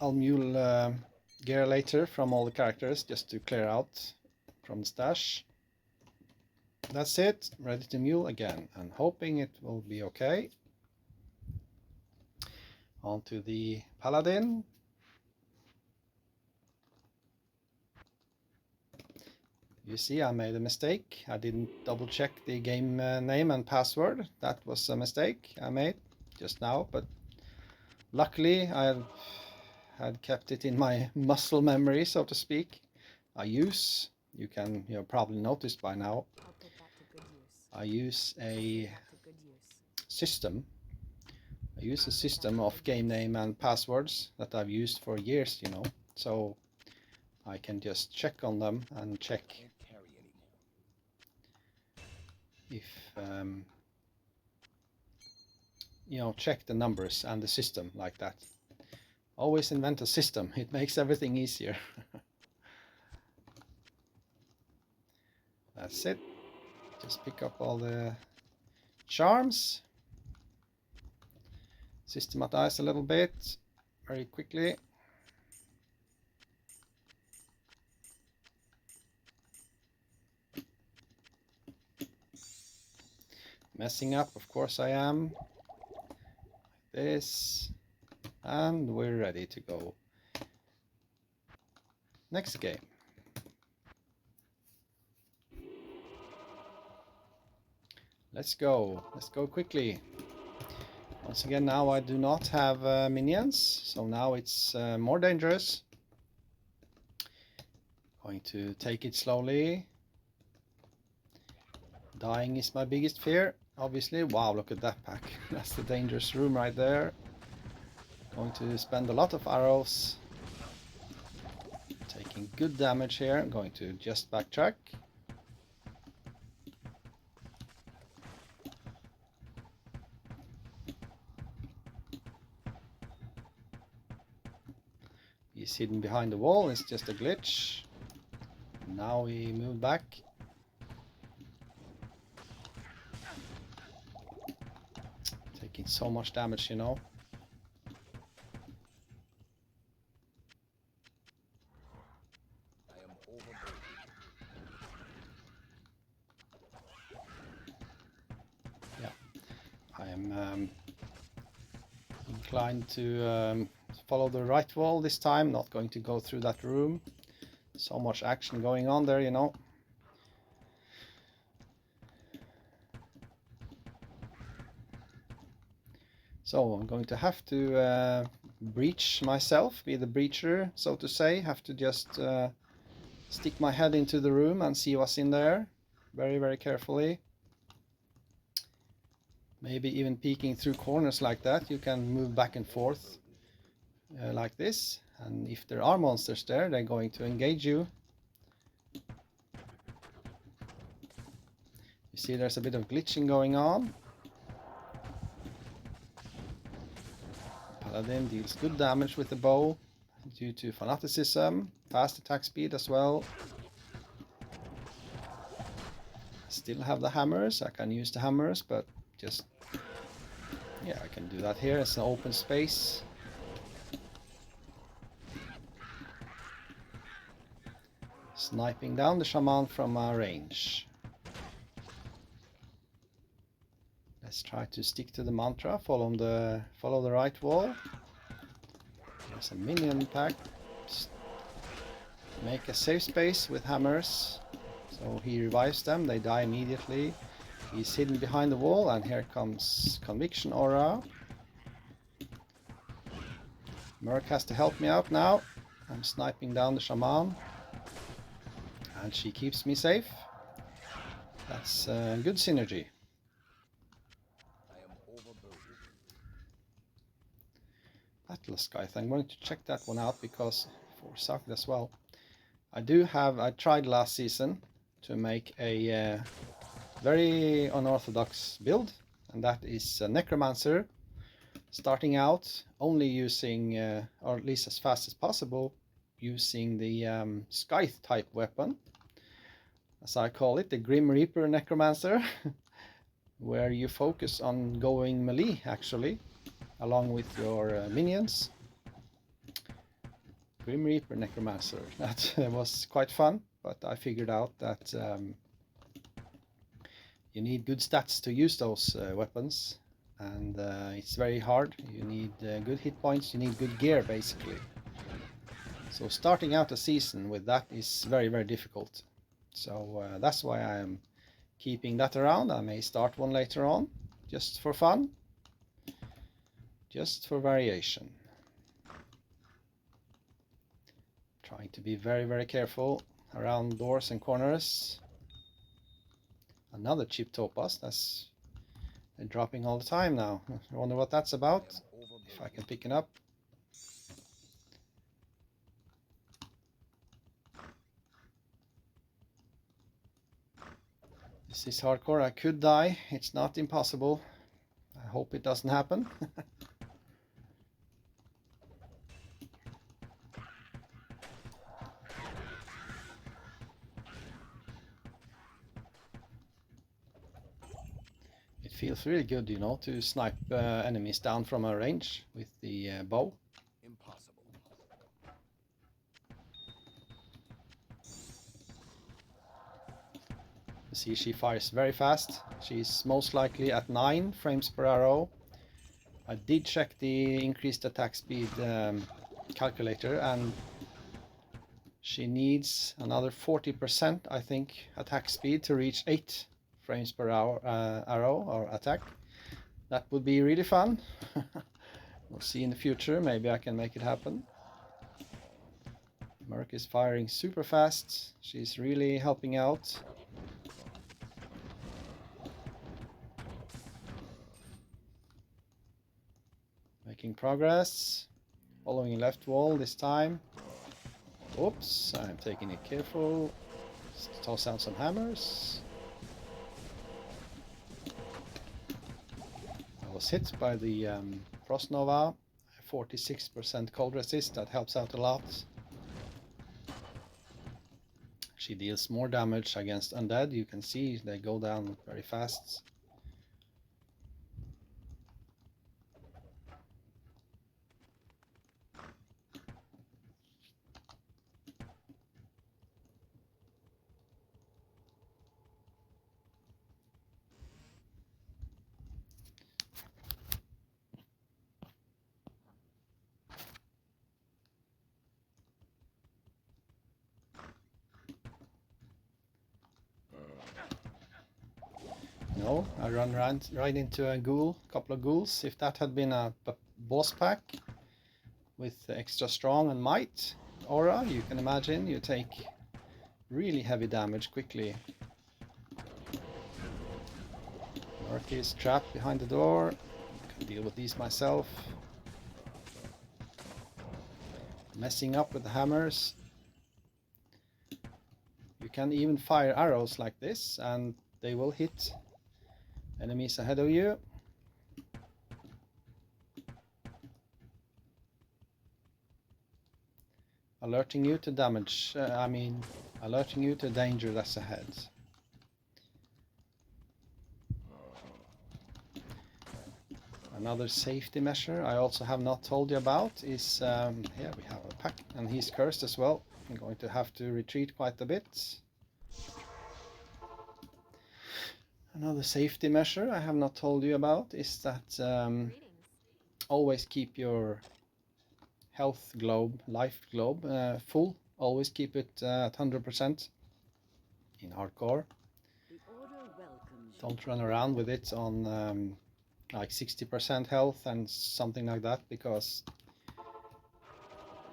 I'll mule gear later from all the characters just to clear out from the stash. That's it, ready to mule again, and hoping it will be okay. On to the paladin. You see, I made a mistake. I didn't double check the game name and password. That was a mistake I made just now, but luckily I had kept it in my muscle memory, so to speak. You can probably noticed by now, I'll put that to good use. I use a To good use. system. I use a system of game name and passwords that I've used for years, so I can just check on them and check Can't carry anymore. if check the numbers and the system like that. Always invent a system, it makes everything easier. That's it. Just pick up all the charms, systematize a little bit very quickly. Messing up, of course I am. Like this. And we're ready to go. Next game. Let's go quickly. Once again, now I do not have minions, so now it's more dangerous. Going to take it slowly. Dying is my biggest fear, obviously. Wow, look at that pack. That's the dangerous room right there. Going to spend a lot of arrows. Taking good damage here. I'm going to just backtrack. He's hidden behind the wall, it's just a glitch. Now we move back. Taking so much damage, I am overburdened. Yeah, I am inclined to follow the right wall this time, not going to go through that room. So much action going on there, So I'm going to have to breach myself, be the breacher, so to say. Have to just stick my head into the room and see what's in there. Very, very carefully. Maybe even peeking through corners like that. You can move back and forth like this. And if there are monsters there, they're going to engage you. You see there's a bit of glitching going on. Paladin deals good damage with the bow due to fanaticism, fast attack speed as well. Still have the hammers, I can use the hammers, but just, yeah, I can do that here. It's an open space. Sniping down the shaman from range. Let's try to stick to the mantra, follow the right wall. There's a minion pack. Just make a safe space with hammers. So he revives them, they die immediately. He's hidden behind the wall, and here comes Conviction Aura. Merc has to help me out now. I'm sniping down the shaman. and she keeps me safe. That's good synergy. I am overburdened. Battle Scythe. I'm going to check that one out because for Socket as well. I tried last season to make a very unorthodox build, and that is a Necromancer, starting out only using, or at least as fast as possible, using the Scythe type weapon, as I call it, the Grim Reaper Necromancer, where you focus on going melee actually, along with your minions. Grim Reaper Necromancer, that was quite fun, but I figured out that you need good stats to use those weapons, and it's very hard. You need good hit points, you need good gear basically. So starting out a season with that is very, very difficult. So that's why I am keeping that around. I may start one later on, just for fun, just for variation. Trying to be very, very careful around doors and corners. Another cheap topaz. They're dropping all the time now. I wonder what that's about. If I can pick it up. This is hardcore. I could die. It's not impossible. I hope it doesn't happen. It feels really good, you know, to snipe enemies down from a range with the bow. Impossible. You see, she fires very fast. She's most likely at 9 frames per arrow. I did check the increased attack speed calculator, and she needs another 40%, I think, attack speed to reach 8 frames per hour arrow or attack. That would be really fun. We'll see in the future. Maybe I can make it happen. Merc is firing super fast. She's really helping out. Making progress. Following left wall this time. Oops, I'm taking it careful. Let's toss out some hammers. I was hit by the Frost Nova. 46% cold resist, that helps out a lot. She deals more damage against undead. You can see they go down very fast. No, I run right into a ghoul, couple of ghouls. If that had been a boss pack with extra strong and might aura, you can imagine you take really heavy damage quickly. Murky is trapped behind the door. Can deal with these myself. Messing up with the hammers. You can even fire arrows like this and they will hit enemies ahead of you. Alerting you to damage, alerting you to danger that's ahead. Another safety measure I also have not told you about is, here we have a pack, and he's cursed as well. I'm going to have to retreat quite a bit. Another safety measure I have not told you about is that always keep your health globe, life globe full. Always keep it at 100% in hardcore. Don't run around with it on like 60% health and something like that, because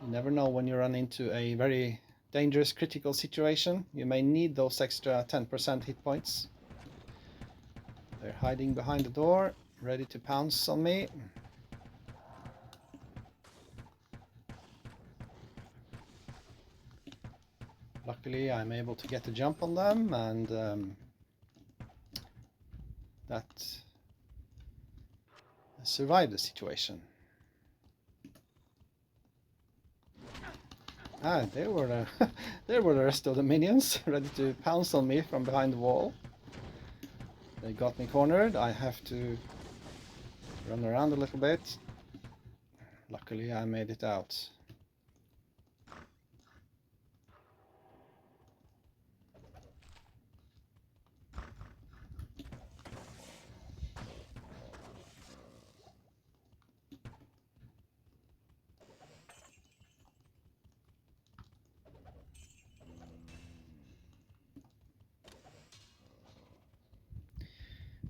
you never know when you run into a very dangerous critical situation, you may need those extra 10% hit points. They're hiding behind the door, ready to pounce on me. Luckily, I'm able to get a jump on them, and that survived the situation. Ah, there were there were the rest of the minions, ready to pounce on me from behind the wall. They got me cornered. I have to run around a little bit. Luckily, I made it out.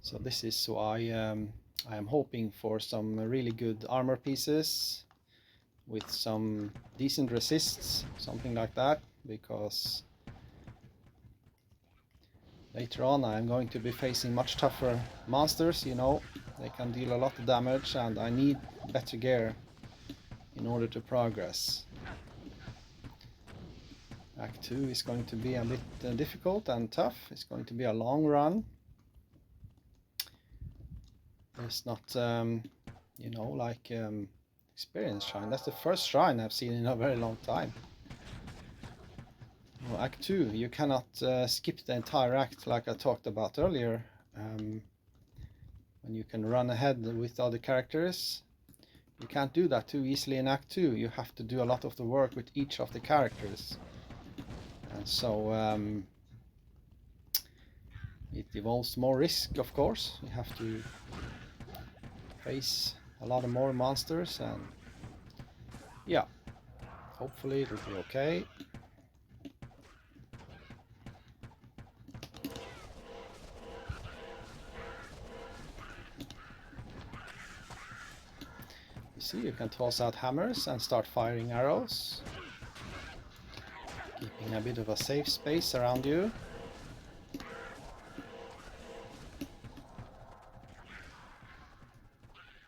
So this is why I am hoping for some really good armor pieces with some decent resists, something like that, because later on I am going to be facing much tougher monsters, you know. They can deal a lot of damage and I need better gear in order to progress. Act 2 is going to be a bit difficult and tough. It's going to be a long run. There's not, you know, like experience shrine. That's the first shrine I've seen in a very long time. Well, Act 2, you cannot skip the entire act like I talked about earlier. When you can run ahead with other characters, you can't do that too easily in Act 2. You have to do a lot of the work with each of the characters. And so it involves more risk, of course. You have to face a lot of more monsters, and yeah, hopefully it'll be okay. You see, you can toss out hammers and start firing arrows, keeping a bit of a safe space around you.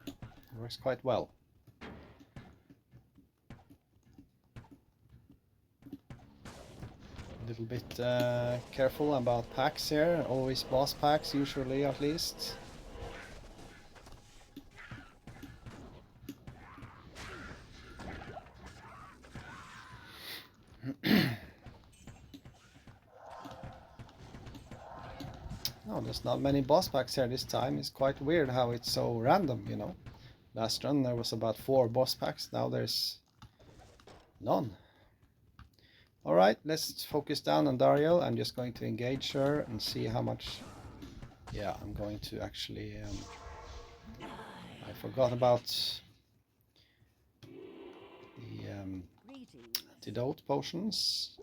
It works quite well. A little bit careful about packs here, always boss packs usually at least. No, there's not many boss packs here this time. It's quite weird how it's so random, you know. Last run there was about 4 boss packs, now there's none. Alright, let's focus down on Andariel. I'm just going to engage her and see how much... Yeah, I'm going to actually... I forgot about the antidote potions.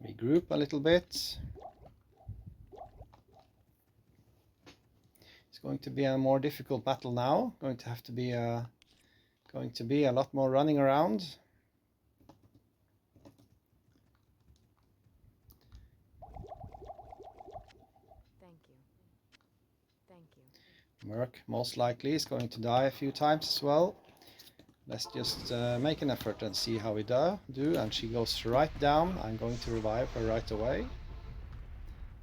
Regroup a little bit. It's going to be a more difficult battle now. Going to be a lot more running around. Thank you. Merc most likely is going to die a few times as well. Let's just make an effort and see how we do. And she goes right down. I'm going to revive her right away.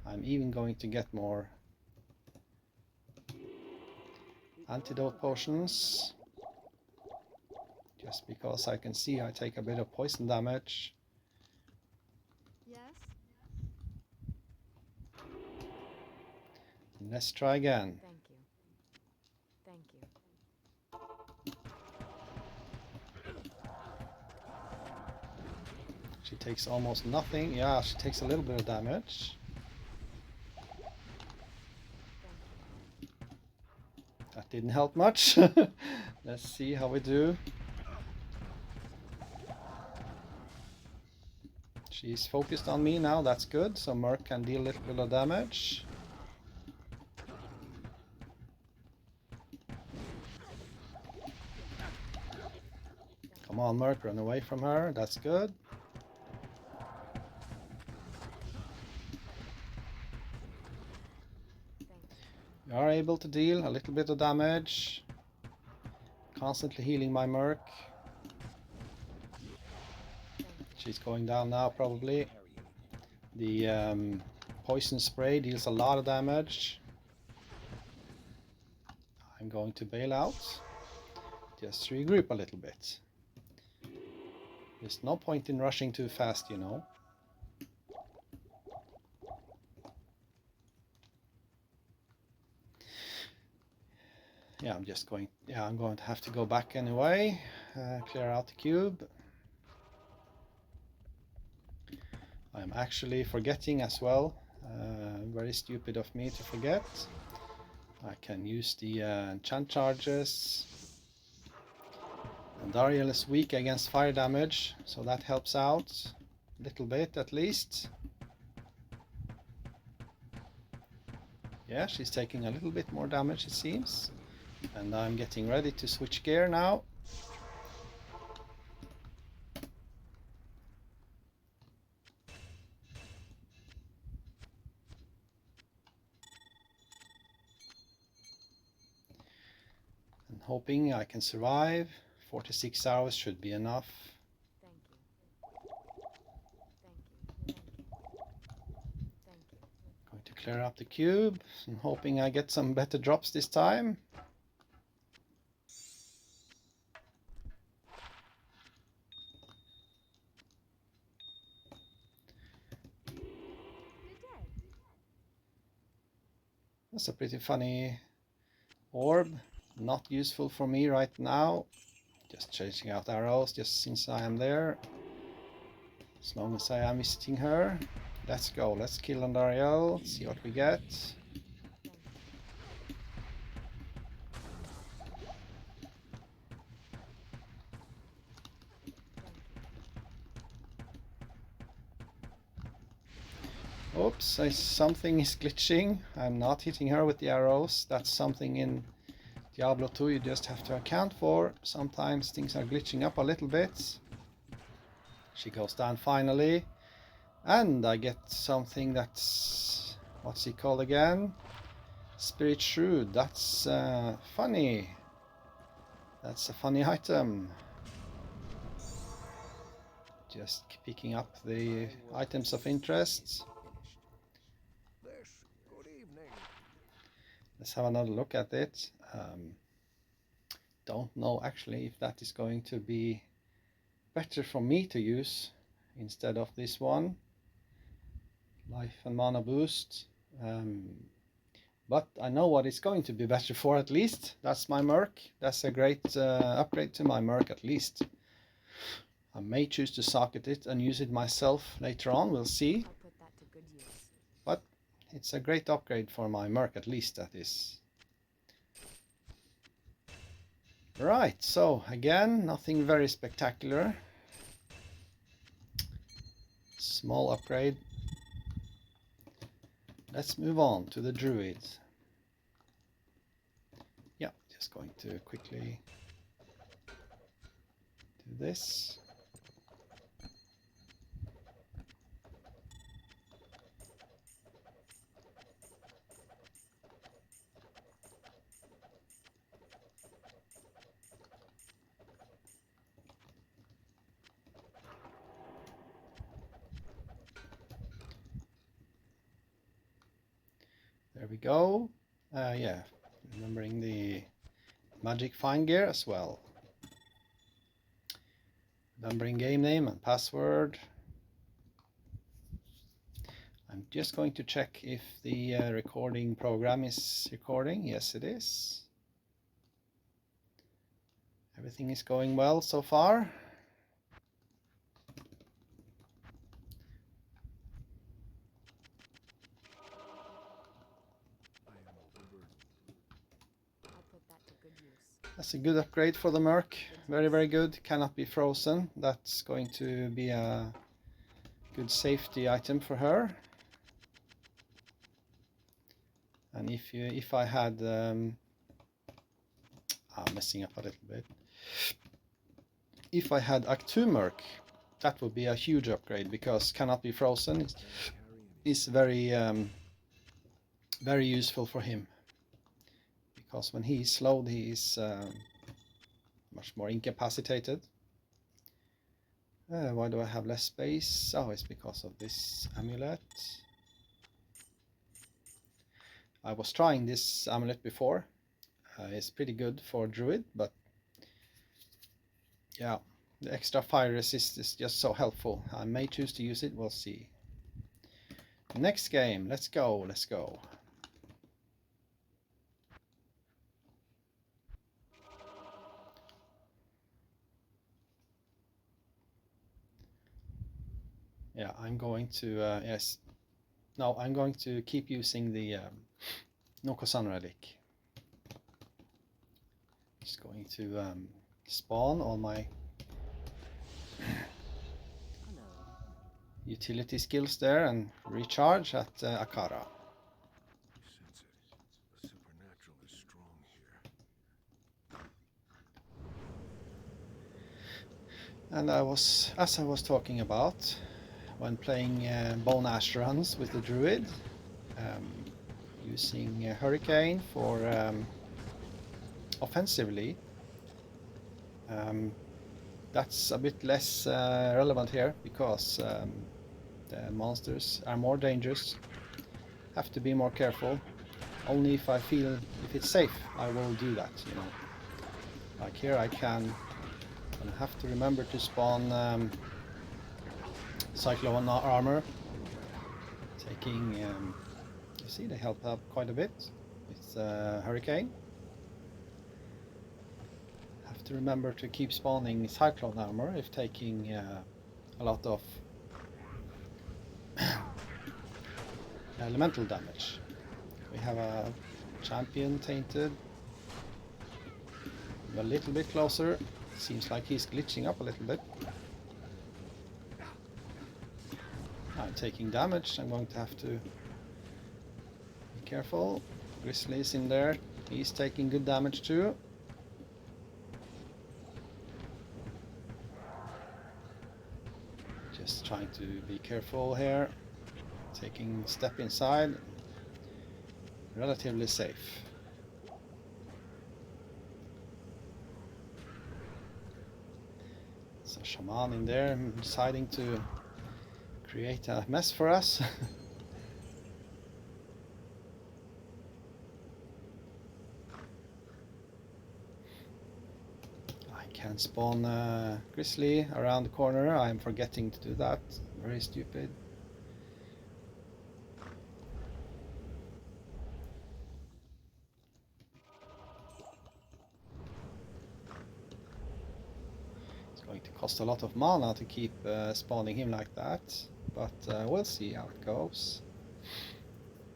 I'm even going to get more antidote potions. Just because I can see I take a bit of poison damage. Yes? And let's try again. Thank you. Thank you. She takes almost nothing. Yeah, she takes a little bit of damage. That didn't help much. Let's see how we do. She's focused on me now, that's good. So Merc can deal a little bit of damage. Come on, Merc, run away from her. That's good. You are able to deal a little bit of damage. Constantly healing my Merc. She's going down now, probably. The poison spray deals a lot of damage. I'm going to bail out. Just regroup a little bit. There's no point in rushing too fast, you know. Yeah, I'm going to have to go back anyway. Clear out the cube. I'm actually forgetting as well. Very stupid of me to forget. I can use the enchant charges. Andariel is weak against fire damage, so that helps out a little bit at least. Yeah, she's taking a little bit more damage, it seems. And I'm getting ready to switch gear now. And hoping I can survive. 46 hours should be enough. Thank you. Thank you. Thank you. Going to clear up the cube and hoping I get some better drops this time. That's a pretty funny orb. Not useful for me right now. Just chasing out arrows just since I am there. As long as I am visiting her. Let's go. Let's kill Andariel. See what we get. Oops, something is glitching. I'm not hitting her with the arrows. That's something in Diablo 2 you just have to account for. Sometimes things are glitching up a little bit. She goes down finally. And I get something that's... what's he called again? Spirit Shroud. That's funny. That's a funny item. Just picking up the items of interest. Let's have another look at it. Don't know actually if that is going to be better for me to use instead of this one. Life and mana boost. But I know what it's going to be better for at least. That's my Merc. That's a great upgrade to my Merc at least. I may choose to socket it and use it myself later on, we'll see. I'll put that to good use. But it's a great upgrade for my Merc at least, that is. Right, so again, nothing very spectacular. Small upgrade. Let's move on to the Druid. Yeah, just going to quickly do this. There we go. Yeah, remembering the magic find gear as well. Remembering game name and password. I'm just going to check if the recording program is recording. Yes, it is. Everything is going well so far. That's a good upgrade for the Merc. Very, very good. Cannot be frozen. That's going to be a good safety item for her. And if I had I'm messing up a little bit. if I had Aktumurk, that would be a huge upgrade, because cannot be frozen is very very useful for him, because when he is slowed he is much more incapacitated. Why do I have less space? Oh, it's because of this amulet. I was trying this amulet before. It's pretty good for druid, but yeah, the extra fire resist is just so helpful. I may choose to use it, we'll see. Next game, let's go, let's go. Yeah, I'm going to, yes, no, I'm going to keep using the Nokosan relic. Just going to spawn all my utility skills there and recharge at Akara. I sense it. The supernatural is strong here. And as I was talking about, when playing Bone Ash runs with the druid, using Hurricane for offensively, that's a bit less relevant here, because the monsters are more dangerous. Have to be more careful. Only if I feel if it's safe, I will do that, you know. Like here I can, and I have to remember to spawn Cyclone armor. Taking, you see they help out quite a bit with Hurricane. Have to remember to keep spawning Cyclone armor if taking a lot of elemental damage. We have a champion tainted. A little bit closer. Seems like he's glitching up a little bit. I'm taking damage. I'm going to have to be careful. Grizzly's in there. He's taking good damage too. Just trying to be careful here. Taking step inside. Relatively safe. So shaman in there deciding to create a mess for us. I can spawn Grizzly around the corner. I'm forgetting to do that. Very stupid. It's going to cost a lot of mana to keep spawning him like that, but we'll see how it goes.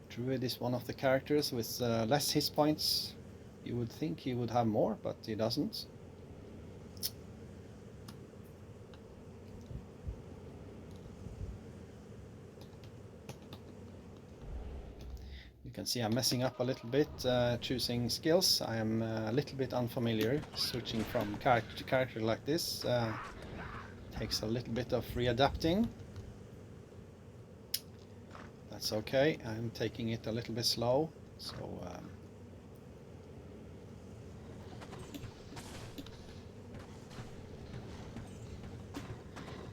Druid is one of the characters with less hit points. You would think he would have more, but he doesn't. You can see I'm messing up a little bit choosing skills. I am a little bit unfamiliar. Switching from character to character like this takes a little bit of readapting. That's okay. I'm taking it a little bit slow, so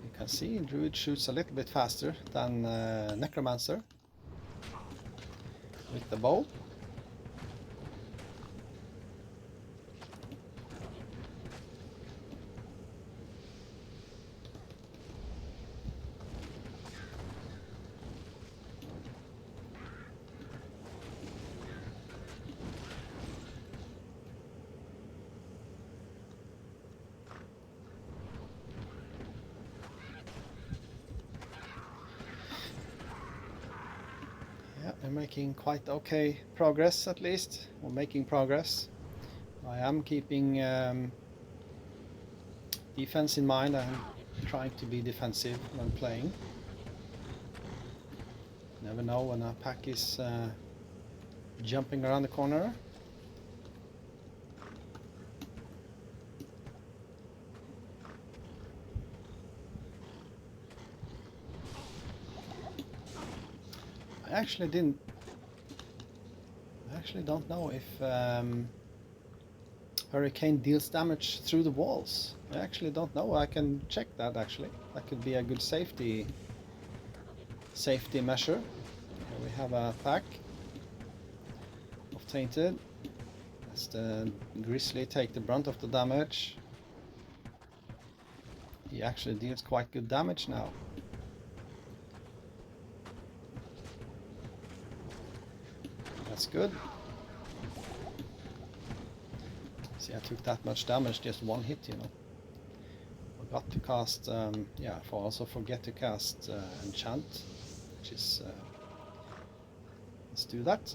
you can see Druid shoots a little bit faster than Necromancer with the bow. Yeah, we're making quite okay progress, at least. We're making progress. I am keeping defense in mind. I'm trying to be defensive when playing. Never know when a pack is jumping around the corner. actually don't know if Hurricane deals damage through the walls. I actually don't know. I can check that actually. That could be a good safety measure. Here we have a pack of tainted. As the grizzly take the brunt of the damage. He actually deals quite good damage now. That's good. See, I took that much damage, just one hit, you know. Forgot to cast, yeah, I also forget to cast enchant, which is, let's do that.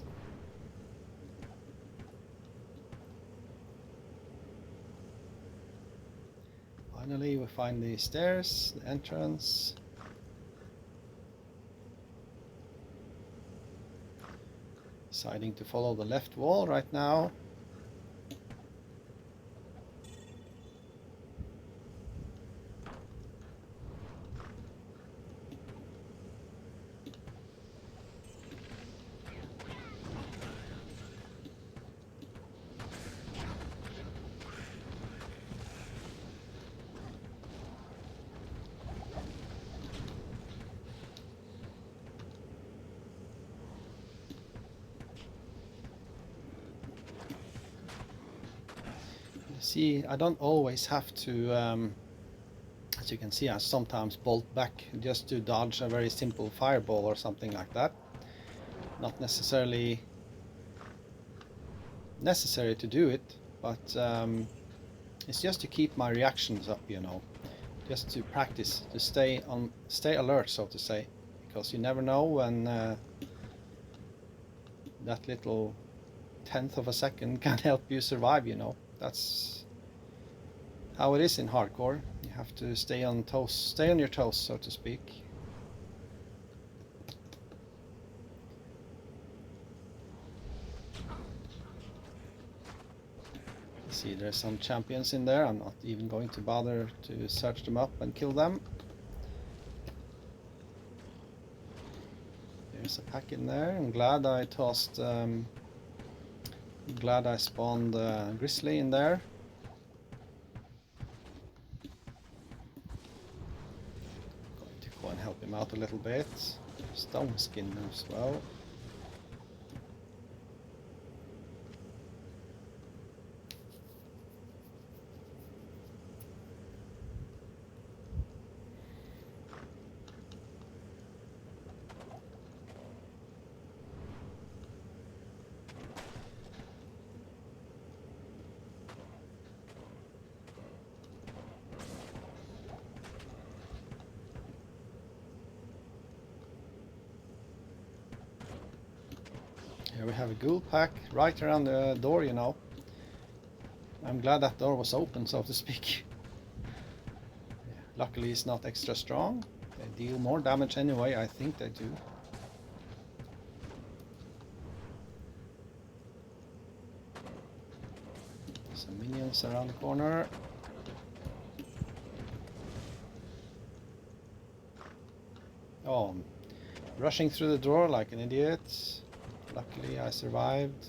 Finally, we find the stairs, the entrance. Deciding to follow the left wall right now. See, I don't always have to, as you can see, I sometimes bolt back just to dodge a very simple fireball or something like that. Not necessarily necessary to do it, but it's just to keep my reactions up, you know, just to practice, to stay alert, so to say, because you never know when that little tenth of a second can help you survive, you know. That's how it is in hardcore. You have to stay on your toes, so to speak. See, there's some champions in there. I'm not even going to bother to search them up and kill them. There's a pack in there. I'm glad I tossed. Glad I spawned grizzly in there. Going to go and help him out a little bit. Stone skin as well. Here we have a ghoul pack right around the door, you know. I'm glad that door was open, so to speak. Yeah, luckily it's not extra strong. They deal more damage anyway, I think they do. Some minions around the corner. Oh, rushing through the door like an idiot. Luckily I survived.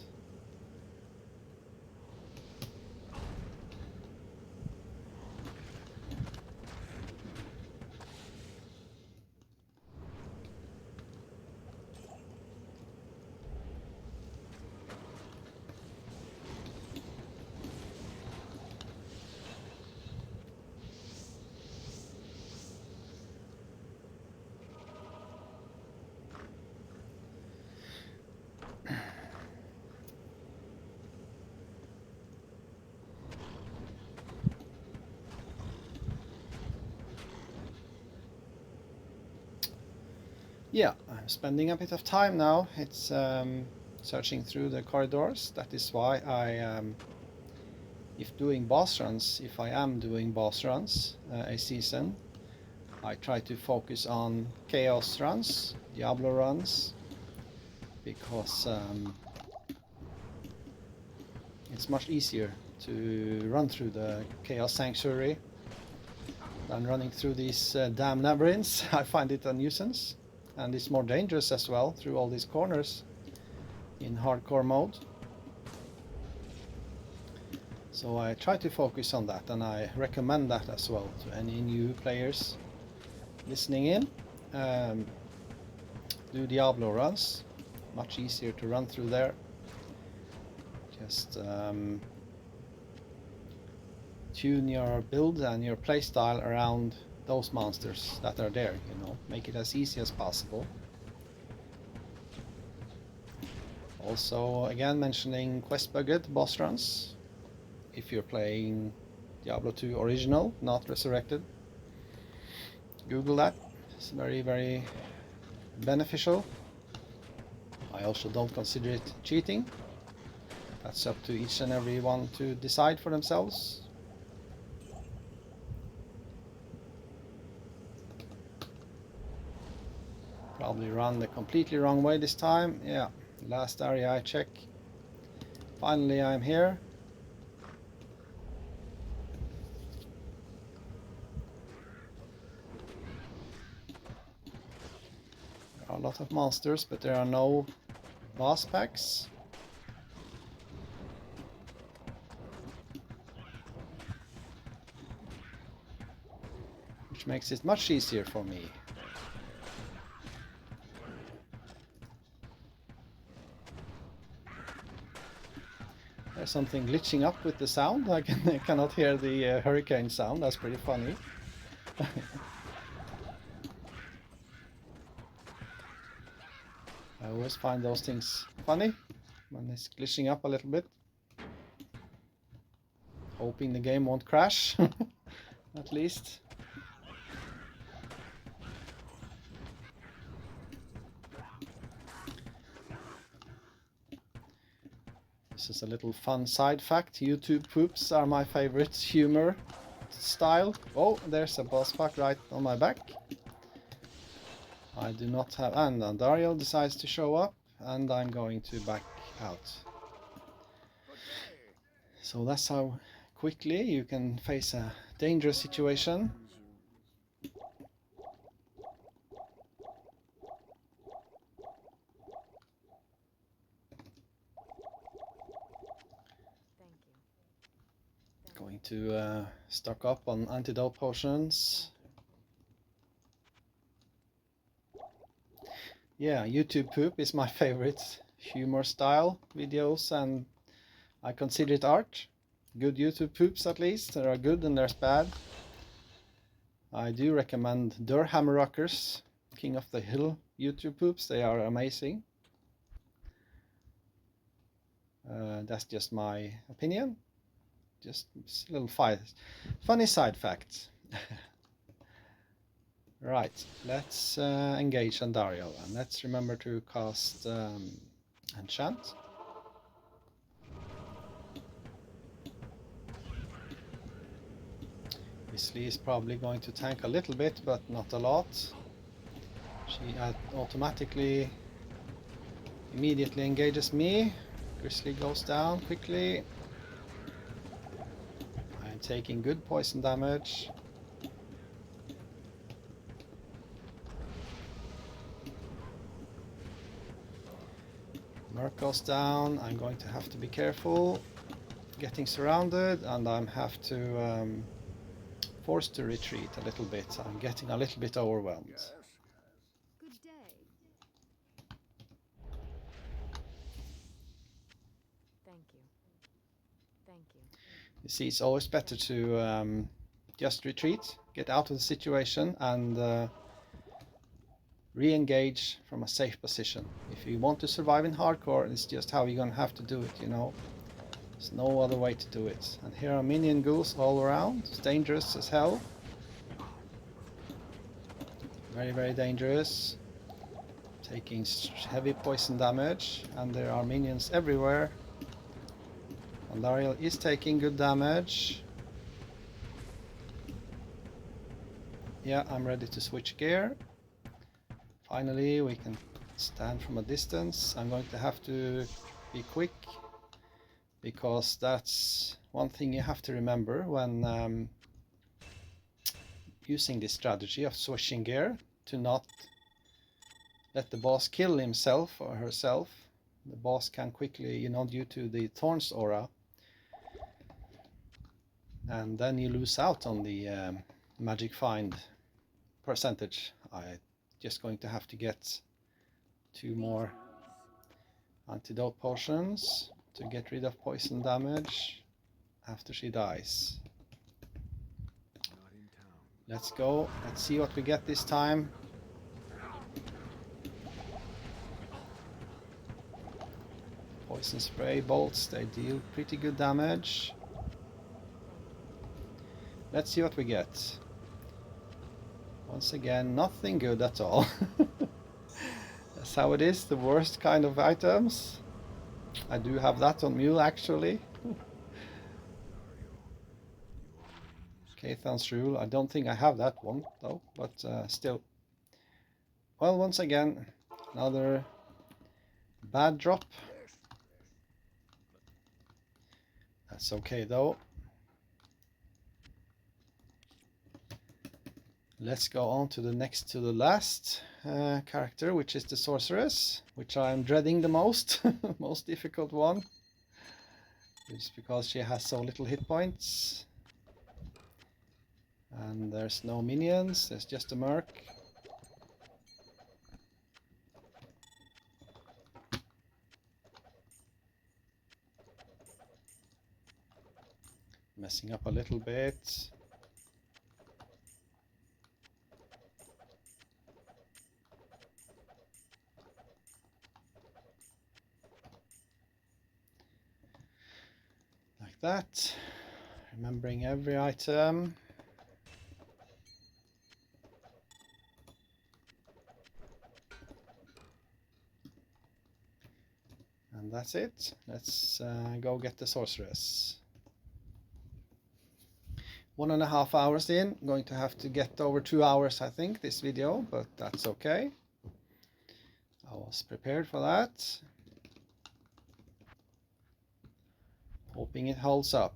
Yeah, I'm spending a bit of time now. It's searching through the corridors. That is why I, if I am doing boss runs a season, I try to focus on chaos runs, Diablo runs, because it's much easier to run through the Chaos Sanctuary than running through these damn labyrinths. I find it a nuisance. and it's more dangerous as well through all these corners in hardcore mode. So I try to focus on that, and I recommend that as well to any new players listening in. Do Diablo runs, much easier to run through there. Just tune your build and your playstyle around those monsters that are there, you know, make it as easy as possible. Also, again, mentioning quest bugged boss runs if you're playing Diablo 2 original, not resurrected. Google that, it's very, very beneficial. I also don't consider it cheating. That's up to each and every one to decide for themselves. Probably run the completely wrong way this time. Yeah, last area I check. Finally I'm here. There are a lot of monsters, but there are no boss packs. Which makes it much easier for me. There's something glitching up with the sound. I cannot hear the hurricane sound. That's pretty funny. I always find those things funny when it's glitching up a little bit. Hoping the game won't crash, at least. This is a little fun side fact. YouTube poops are my favorite humor style. Oh, there's a boss pack right on my back. I do not have... and Andariel decides to show up, and I'm going to back out. So that's how quickly you can face a dangerous situation. Going to stock up on antidote potions. Yeah, YouTube poop is my favorite humor style videos, and I consider it art. Good YouTube poops, at least. There are good and there's bad. I do recommend Der Hammerrockers, King of the Hill YouTube poops. They are amazing. That's just my opinion. Just a little funny side fact. Right, let's engage Andariel, and let's remember to cast Enchant. Weasley is probably going to tank a little bit, but not a lot. She automatically, immediately engages me. Grizzly goes down quickly. I'm taking good poison damage. Merc goes down. I'm going to have to be careful. Getting surrounded, and I'm have to forced to retreat a little bit. I'm getting a little bit overwhelmed. Yes. Good day. Thank you. Thank you. You see, it's always better to just retreat, get out of the situation, and re-engage from a safe position. If you want to survive in hardcore, it's just how you're gonna have to do it, you know. There's no other way to do it. And here are minion ghouls all around. It's dangerous as hell. Very, very dangerous. Taking heavy poison damage, and there are minions everywhere. Andariel is taking good damage. Yeah, I'm ready to switch gear. Finally, we can stand from a distance. I'm going to have to be quick, because that's one thing you have to remember when using this strategy of switching gear, to not let the boss kill himself or herself. The boss can quickly, you know, due to the Thorns aura, and then you lose out on the magic find percentage. I just going to have to get 2 more antidote potions to get rid of poison damage after she dies. Not in town. Let's go. Let's see what we get this time. Poison spray bolts, they deal pretty good damage. Let's see what we get. Once again, nothing good at all. That's how it is, the worst kind of items. I do have that on Mule actually. Cathan's Rule, I don't think I have that one though, but still. Well, once again, another bad drop. That's okay though. Let's go on to the next to the last character, which is the Sorceress, which I'm dreading the most. Most difficult one. It's because she has so little hit points. And there's no minions, there's just a merc. Messing up a little bit. Like that. Remembering every item. And that's it. Let's go get the Sorceress. 1.5 hours in. Going to have to get over 2 hours, I think, this video, but that's okay. I was prepared for that. Hoping it holds up.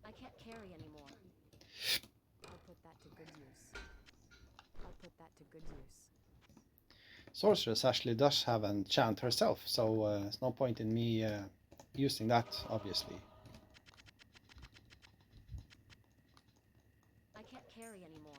I can't carry anymore. I'll put that to good use. I'll put that to good use. Sorceress actually does have an enchant herself, so there's no point in me using that, obviously. I can't carry anymore.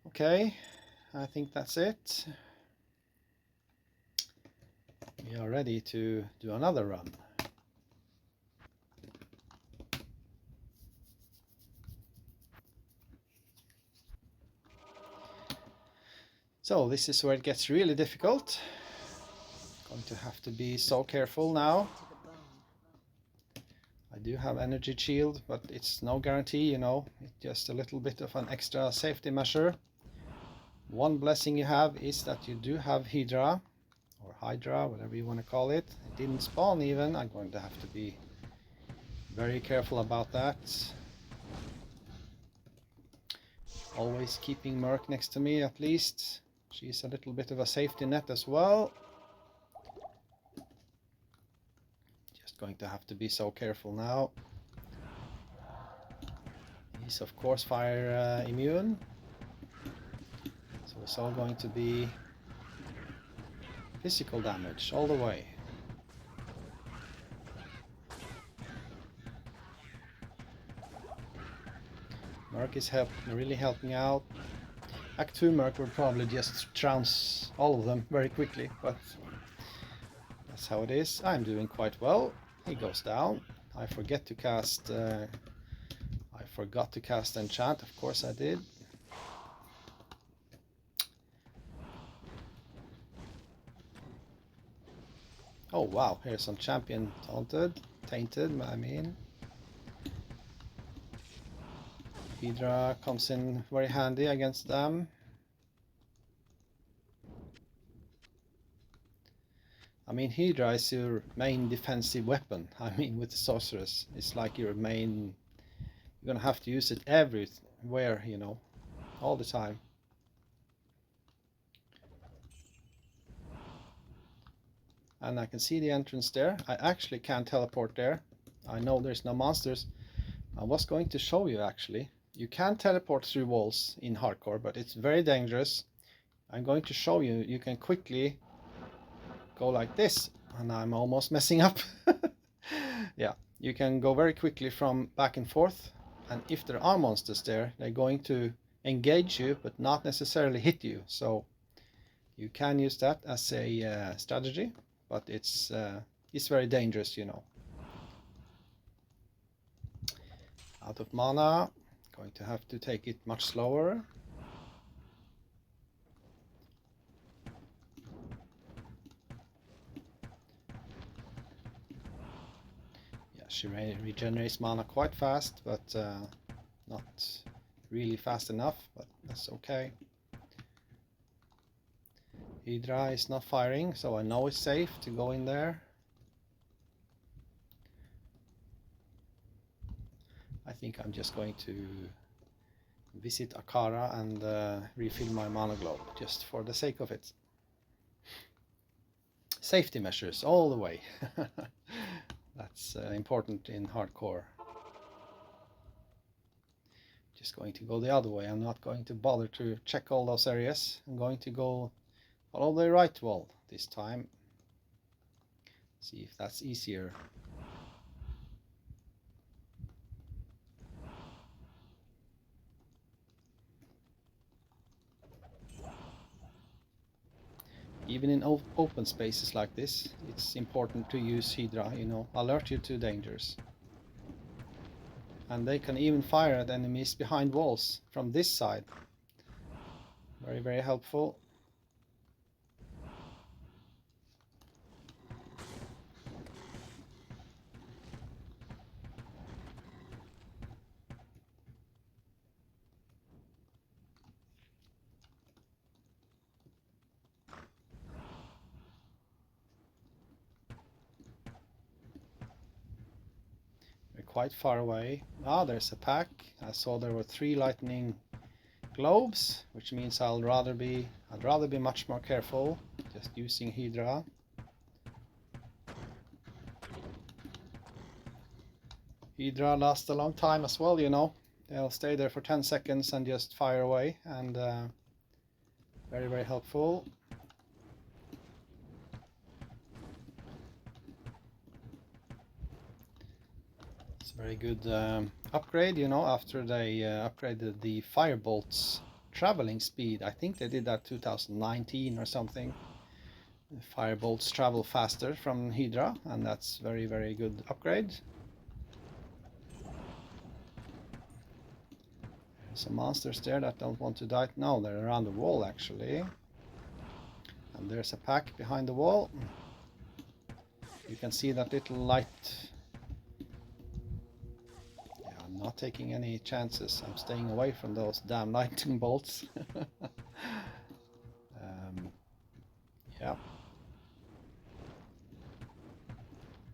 Okay, I think that's it. We are ready to do another run. So this is where it gets really difficult. Going to have to be so careful now. To the bone. I do have energy shield, but it's no guarantee, you know. It's just a little bit of an extra safety measure. One blessing you have is that you do have Hydra, or Hydra, whatever you want to call it. It didn't spawn even. I'm going to have to be very careful about that. Always keeping Merc next to me at least. She's a little bit of a safety net as well. Just going to have to be so careful now. He's of course fire immune. So it's all going to be physical damage all the way. Merc is really helping out. Act 2 Merc will probably just trounce all of them very quickly, but that's how it is. I'm doing quite well. He goes down. I forgot to cast enchant, of course I did. Oh wow, here's some champion tainted, I mean. Hydra comes in very handy against them. I mean, Hydra is your main defensive weapon. I mean, with the sorceress, it's like your main. You're gonna have to use it everywhere, you know, all the time. And I can see the entrance there. I actually can't teleport there. I know there's no monsters. I was going to show you actually. You can teleport through walls in hardcore, but it's very dangerous. I'm going to show you. You can quickly go like this, and I'm almost messing up. Yeah, you can go very quickly from back and forth, and if there are monsters there, they're going to engage you, but not necessarily hit you. So you can use that as a strategy, but it's very dangerous, you know. Out of mana, going to have to take it much slower. Yeah, she regenerates mana quite fast, but not really fast enough, but that's okay. Hydra is not firing, so I know it's safe to go in there. I think I'm just going to visit Akara and refill my mana globe, just for the sake of it. Safety measures all the way. That's important in hardcore. Just going to go the other way. I'm not going to bother to check all those areas. I'm going to go follow the right wall this time. See if that's easier. Even in open spaces like this, it's important to use Hydra, you know, alert you to dangers. And they can even fire at enemies behind walls from this side. Very, very helpful. We're quite far away. Ah, there's a pack. I saw there were 3 lightning globes, which means I'd rather be much more careful just using Hydra. Hydra lasts a long time as well, you know. They'll stay there for 10 seconds and just fire away, and very, very helpful. It's a very good upgrade, you know, after they upgraded the Firebolt's traveling speed. I think they did that 2019 or something. The Firebolts travel faster from Hydra, and that's very, very good upgrade. Some monsters there that don't want to die. No, they're around the wall actually. And there's a pack behind the wall. You can see that little light. Yeah, I'm not taking any chances. I'm staying away from those damn lightning bolts. Yeah.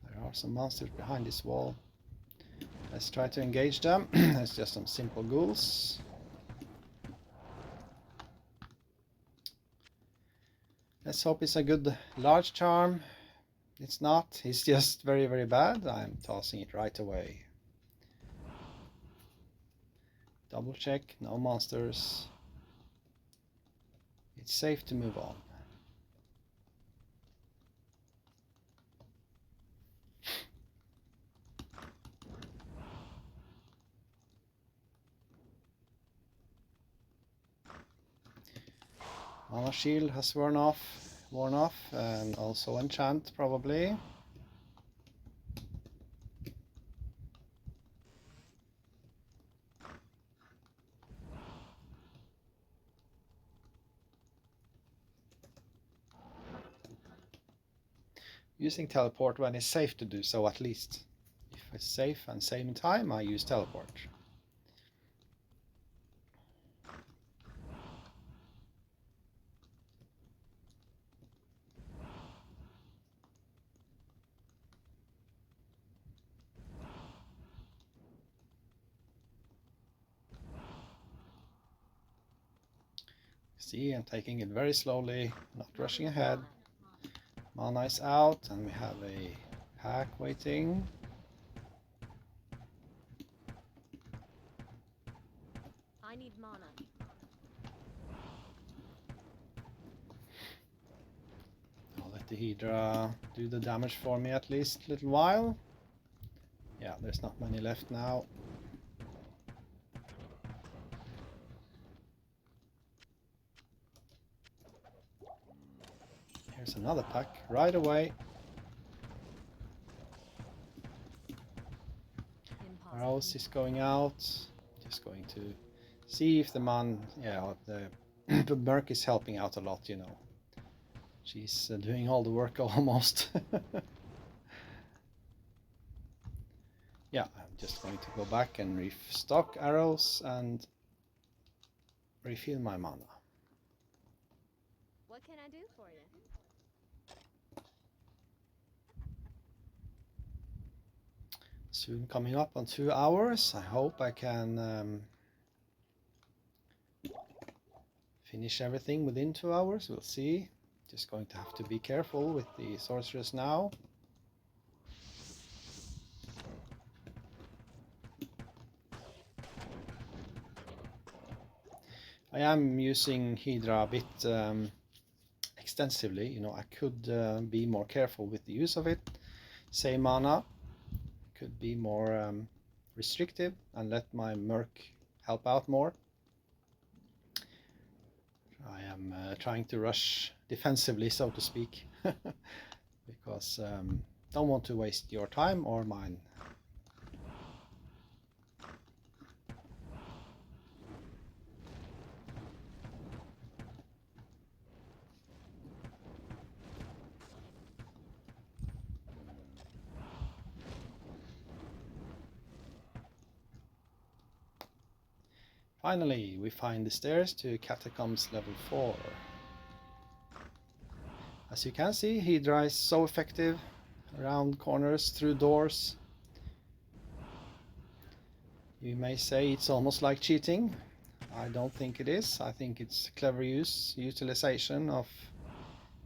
There are some monsters behind this wall. Let's try to engage them. It's just some simple ghouls. Let's hope it's a good large charm. It's not. It's just very, very bad. I'm tossing it right away. Double check. No monsters. It's safe to move on. Mana shield has worn off, and also enchant probably. Using teleport when it's safe to do so, at least. If it's safe and save in time, I use teleport. See, I'm taking it very slowly, not rushing ahead. Mana is out, and we have a pack waiting. I need mana. I'll let the Hydra do the damage for me at least a little while. Yeah, there's not many left now. Here's another pack right away. Arrows is going out. Just going to see if the the Merc is helping out a lot, you know. She's doing all the work almost. Yeah, I'm just going to go back and restock arrows and refill my mana. What can I do for you? Soon coming up on 2 hours. I hope I can finish everything within 2 hours. We'll see. Just going to have to be careful with the sorceress now. I am using Hydra a bit extensively. You know, I could be more careful with the use of it. Save mana. Could be more restrictive and let my Merc help out more. I am trying to rush defensively, so to speak, because don't want to waste your time or mine. Finally, we find the stairs to Catacombs level 4. As you can see, Hydra is so effective around corners, through doors. You may say it's almost like cheating. I don't think it is. I think it's clever utilization of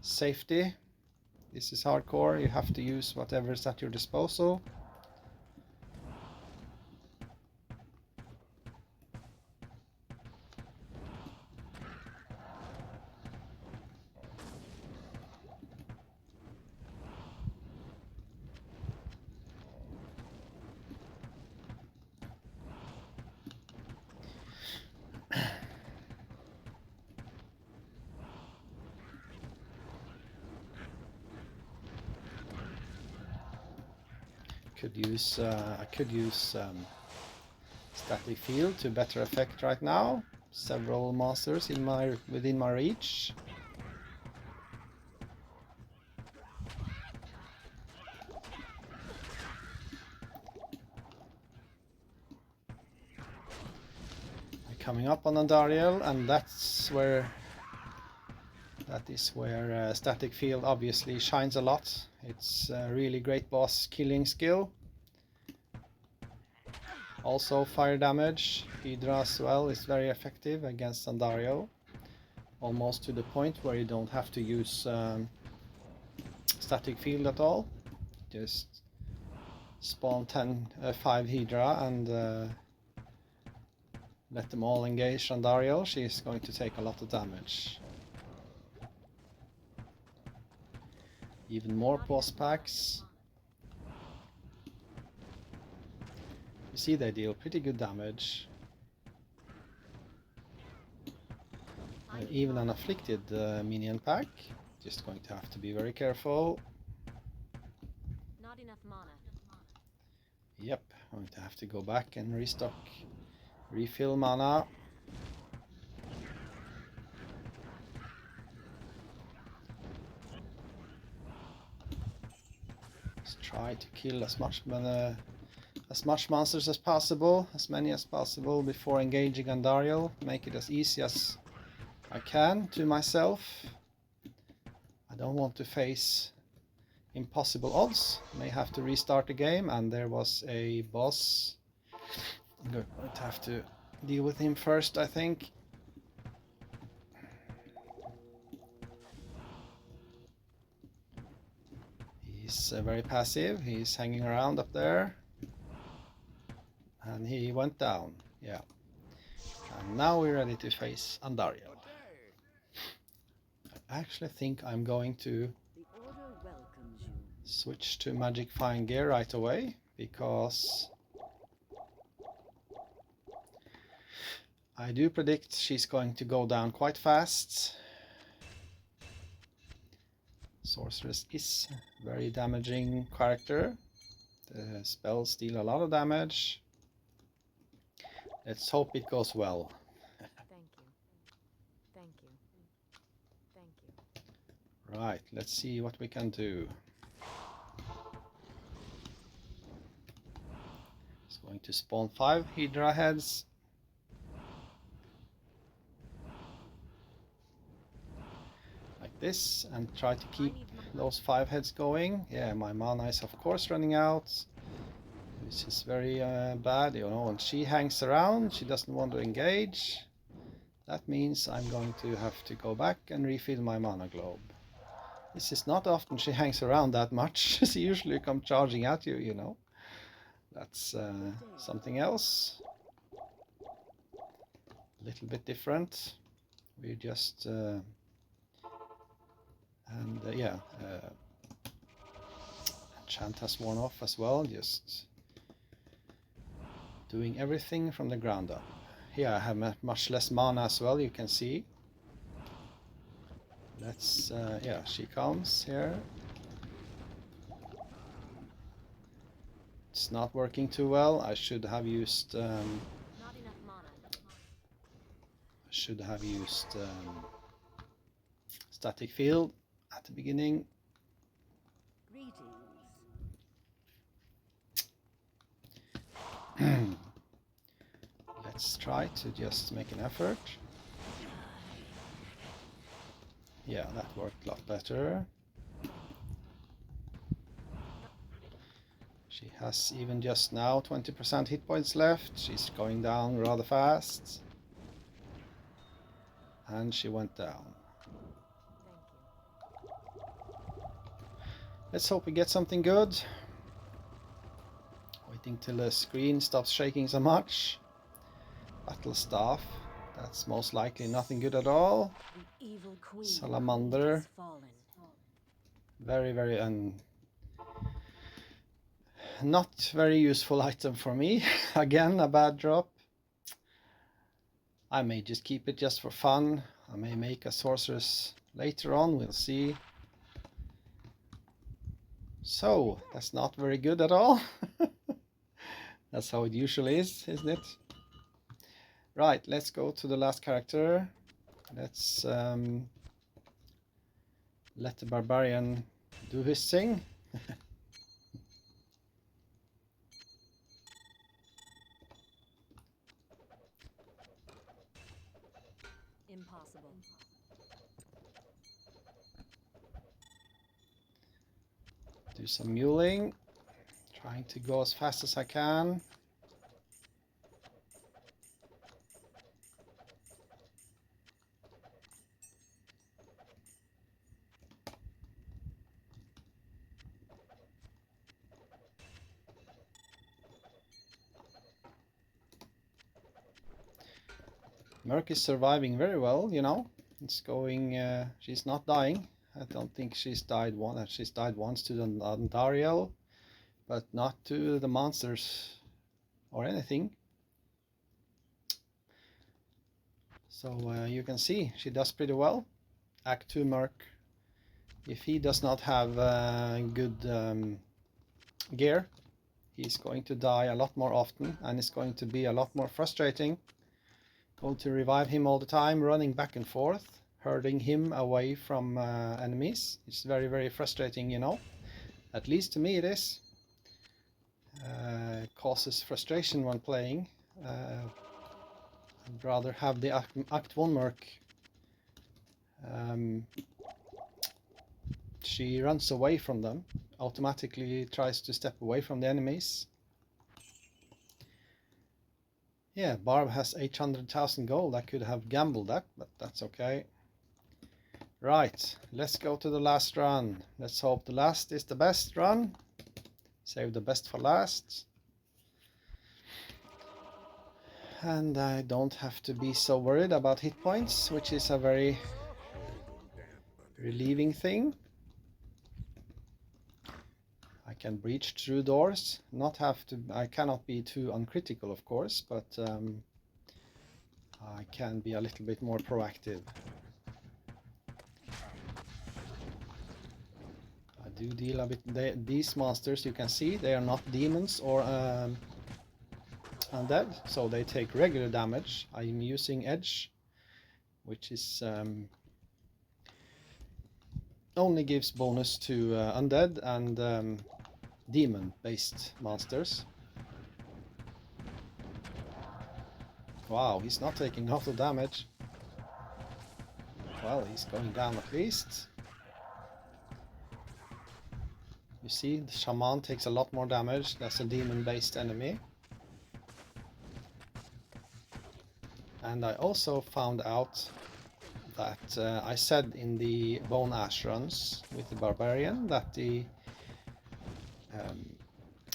safety. This is hardcore. You have to use whatever is at your disposal. I could use static field to better effect right now. Several monsters within my reach. We're coming up on Andariel, and that is where static field obviously shines a lot. It's a really great boss killing skill. Also fire damage. Hydra as well is very effective against Andariel. Almost to the point where you don't have to use static field at all. Just spawn 5 Hydra and let them all engage Andariel. She's going to take a lot of damage. Even more boss packs. You see they deal pretty good damage. And even an afflicted minion pack. Just going to have to be very careful. Not enough mana. Yep, I'm going to have to go back and refill mana. Let's try to kill as much monsters as possible, as many as possible before engaging Andariel. Make it as easy as I can to myself. I don't want to face impossible odds. May have to restart the game, and there was a boss. I'm going to have to deal with him first, I think. He's very passive. He's hanging around up there. And he went down. Yeah. And now we're ready to face Andariel. I actually think I'm going to switch to Magic Fine Gear right away, because I do predict she's going to go down quite fast. Sorceress is a very damaging character. The spells deal a lot of damage. Let's hope it goes well. Thank you. Thank you. Thank you. Right, let's see what we can do. It's going to spawn 5 Hydra heads. Like this, and try to keep those 5 heads going. Yeah, my mana is of course running out, which is very bad. You know, when she hangs around, she doesn't want to engage. That means I'm going to have to go back and refill my mana globe. This is not often she hangs around that much. She usually comes charging at you, you know. That's something else. A little bit different. We just enchant has worn off as well, just doing everything from the ground up. Here I have much less mana as well, you can see. Let's, yeah, she comes here. It's not working too well. I should have used static field at the beginning. Let's try to just make an effort. Yeah, that worked a lot better. She has even just now 20% hit points left. She's going down rather fast. And she went down. Let's hope we get something good. Waiting till the screen stops shaking so much. Battle staff. That's most likely nothing good at all. Salamander. Very, very not very useful item for me. Again, a bad drop. I may just keep it just for fun. I may make a sorceress later on, we'll see. So, that's not very good at all. That's how it usually is, isn't it? Right, let's go to the last character. Let's let the barbarian do his thing. Impossible. Do some muling. Trying to go as fast as I can. Merc is surviving very well, you know. It's going, she's not dying. I don't think she's died once. She's died once to the Andariel, but not to the monsters or anything. So you can see she does pretty well. Act 2 Merc. If he does not have good gear, he's going to die a lot more often, and it's going to be a lot more frustrating. Going to revive him all the time, running back and forth, herding him away from enemies. It's very, very frustrating, you know. At least to me it is. It causes frustration when playing. I'd rather have the Act 1 Merc. She runs away from them, automatically tries to step away from the enemies. Yeah, Barb has 800,000 gold. I could have gambled that, but that's okay. Right, let's go to the last run. Let's hope the last is the best run. Save the best for last. And I don't have to be so worried about hit points, which is a very relieving thing. I can breach through doors, I cannot be too uncritical, of course, but I can be a little bit more proactive. I do deal a bit. These monsters, you can see, they are not demons or undead, so they take regular damage. I'm using edge, which is only gives bonus to undead and demon-based monsters. Wow, he's not taking half the damage. Well, he's going down at least. You see, the shaman takes a lot more damage. That's a demon-based enemy. And I also found out that I said in the Bone Ash runs with the Barbarian that the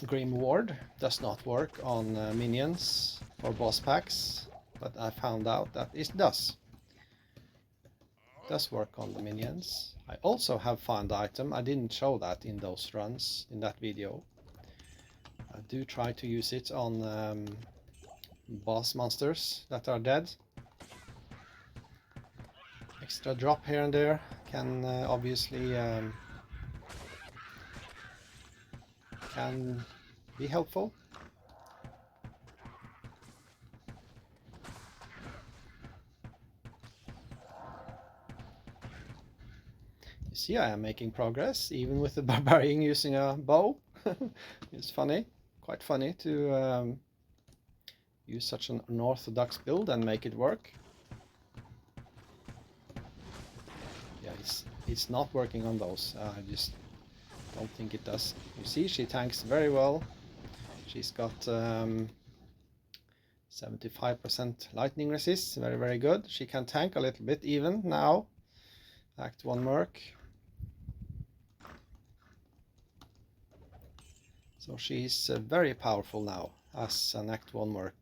Grim Ward does not work on minions or boss packs, but I found out that it does. It does work on the minions. I also have found the item. I didn't show that in those runs, in that video. I do try to use it on boss monsters that are dead. Extra drop here and there can obviously can be helpful. You see, I am making progress even with the barbarian using a bow. It's funny, quite funny to use such an unorthodox build and make it work. Yeah, it's not working on those. I just don't think it does. You see, she tanks very well. She's got 75% lightning resist, very, very good. She can tank a little bit even now. Act 1 Merc. So she's very powerful now, as an Act 1 Merc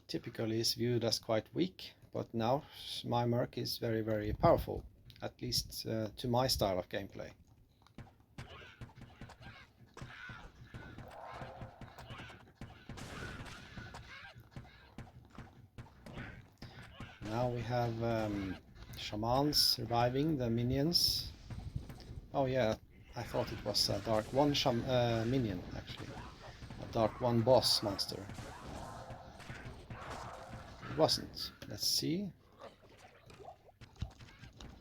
typically is viewed as quite weak, but now my Merc is very, very powerful, at least to my style of gameplay. Now we have shamans surviving the minions. Oh yeah, I thought it was a Dark 1 minion, actually. A Dark 1 boss monster. It wasn't. Let's see.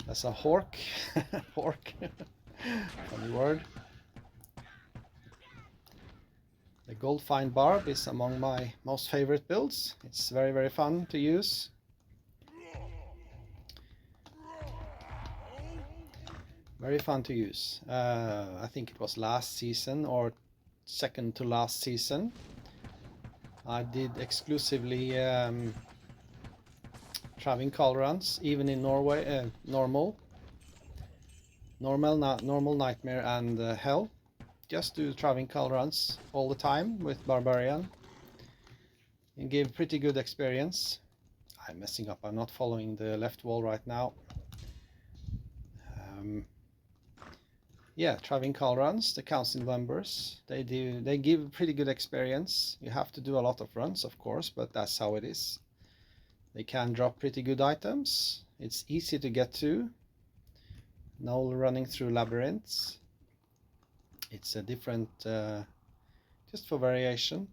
That's a hork. Hork. Funny word. The Goldfine Barb is among my most favorite builds. It's very, very fun to use. Very fun to use. I think it was last season or second to last season. I did exclusively traveling call runs, even in Norway, normal, nightmare and hell. Just do traveling call runs all the time with Barbarian and give pretty good experience. I'm messing up. I'm not following the left wall right now. Yeah, traveling call runs, the council members, they give pretty good experience. You have to do a lot of runs, of course, but that's how it is. They can drop pretty good items. It's easy to get to. No running through labyrinths. It's a different, just for variation,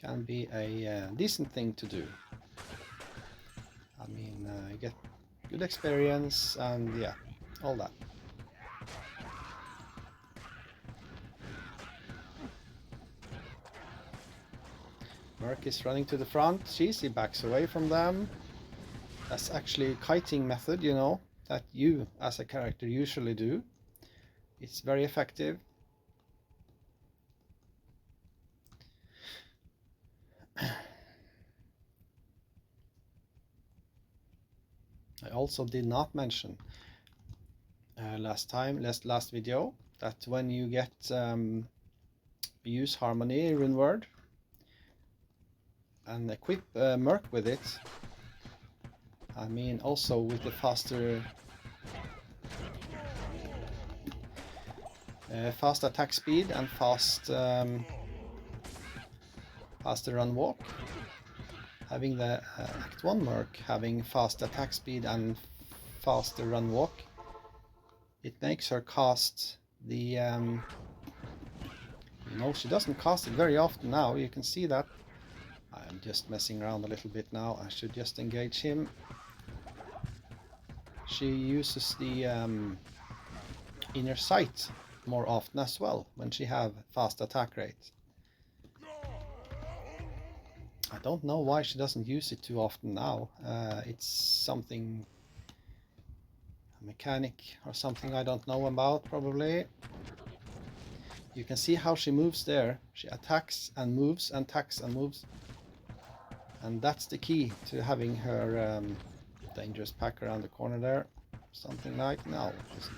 can be a decent thing to do. I mean, you get good experience and yeah, all that. Merc is running to the front. Jeez, he backs away from them. That's actually a kiting method, you know, that you as a character usually do. It's very effective. I also did not mention last video that when you get use Harmony Runeword and equip Merc with it, I mean also with the faster fast attack speed and faster run walk, having the Act 1 Merc having fast attack speed and faster run walk, it makes her cast the you know, she doesn't cast it very often now, you can see that. I'm just messing around a little bit now, I should just engage him. She uses the inner sight more often as well when she have fast attack rate. I don't know why she doesn't use it too often now. It's something, a mechanic or something I don't know about probably. You can see how she moves there. She attacks and moves and attacks and moves. And that's the key to having her dangerous pack around the corner there. Something like now. Just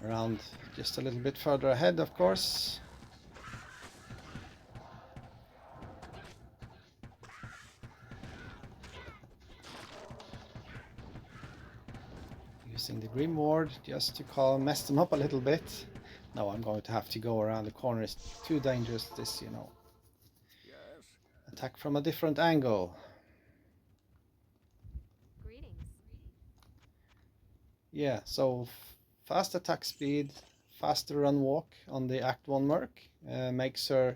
around just a little bit further ahead, of course. Using the Grim Ward just to mess them up a little bit. No, I'm going to have to go around the corner. It's too dangerous, this, you know. Yes. Attack from a different angle. Greetings. Yeah, so fast attack speed, faster run walk on the Act 1 Merc makes her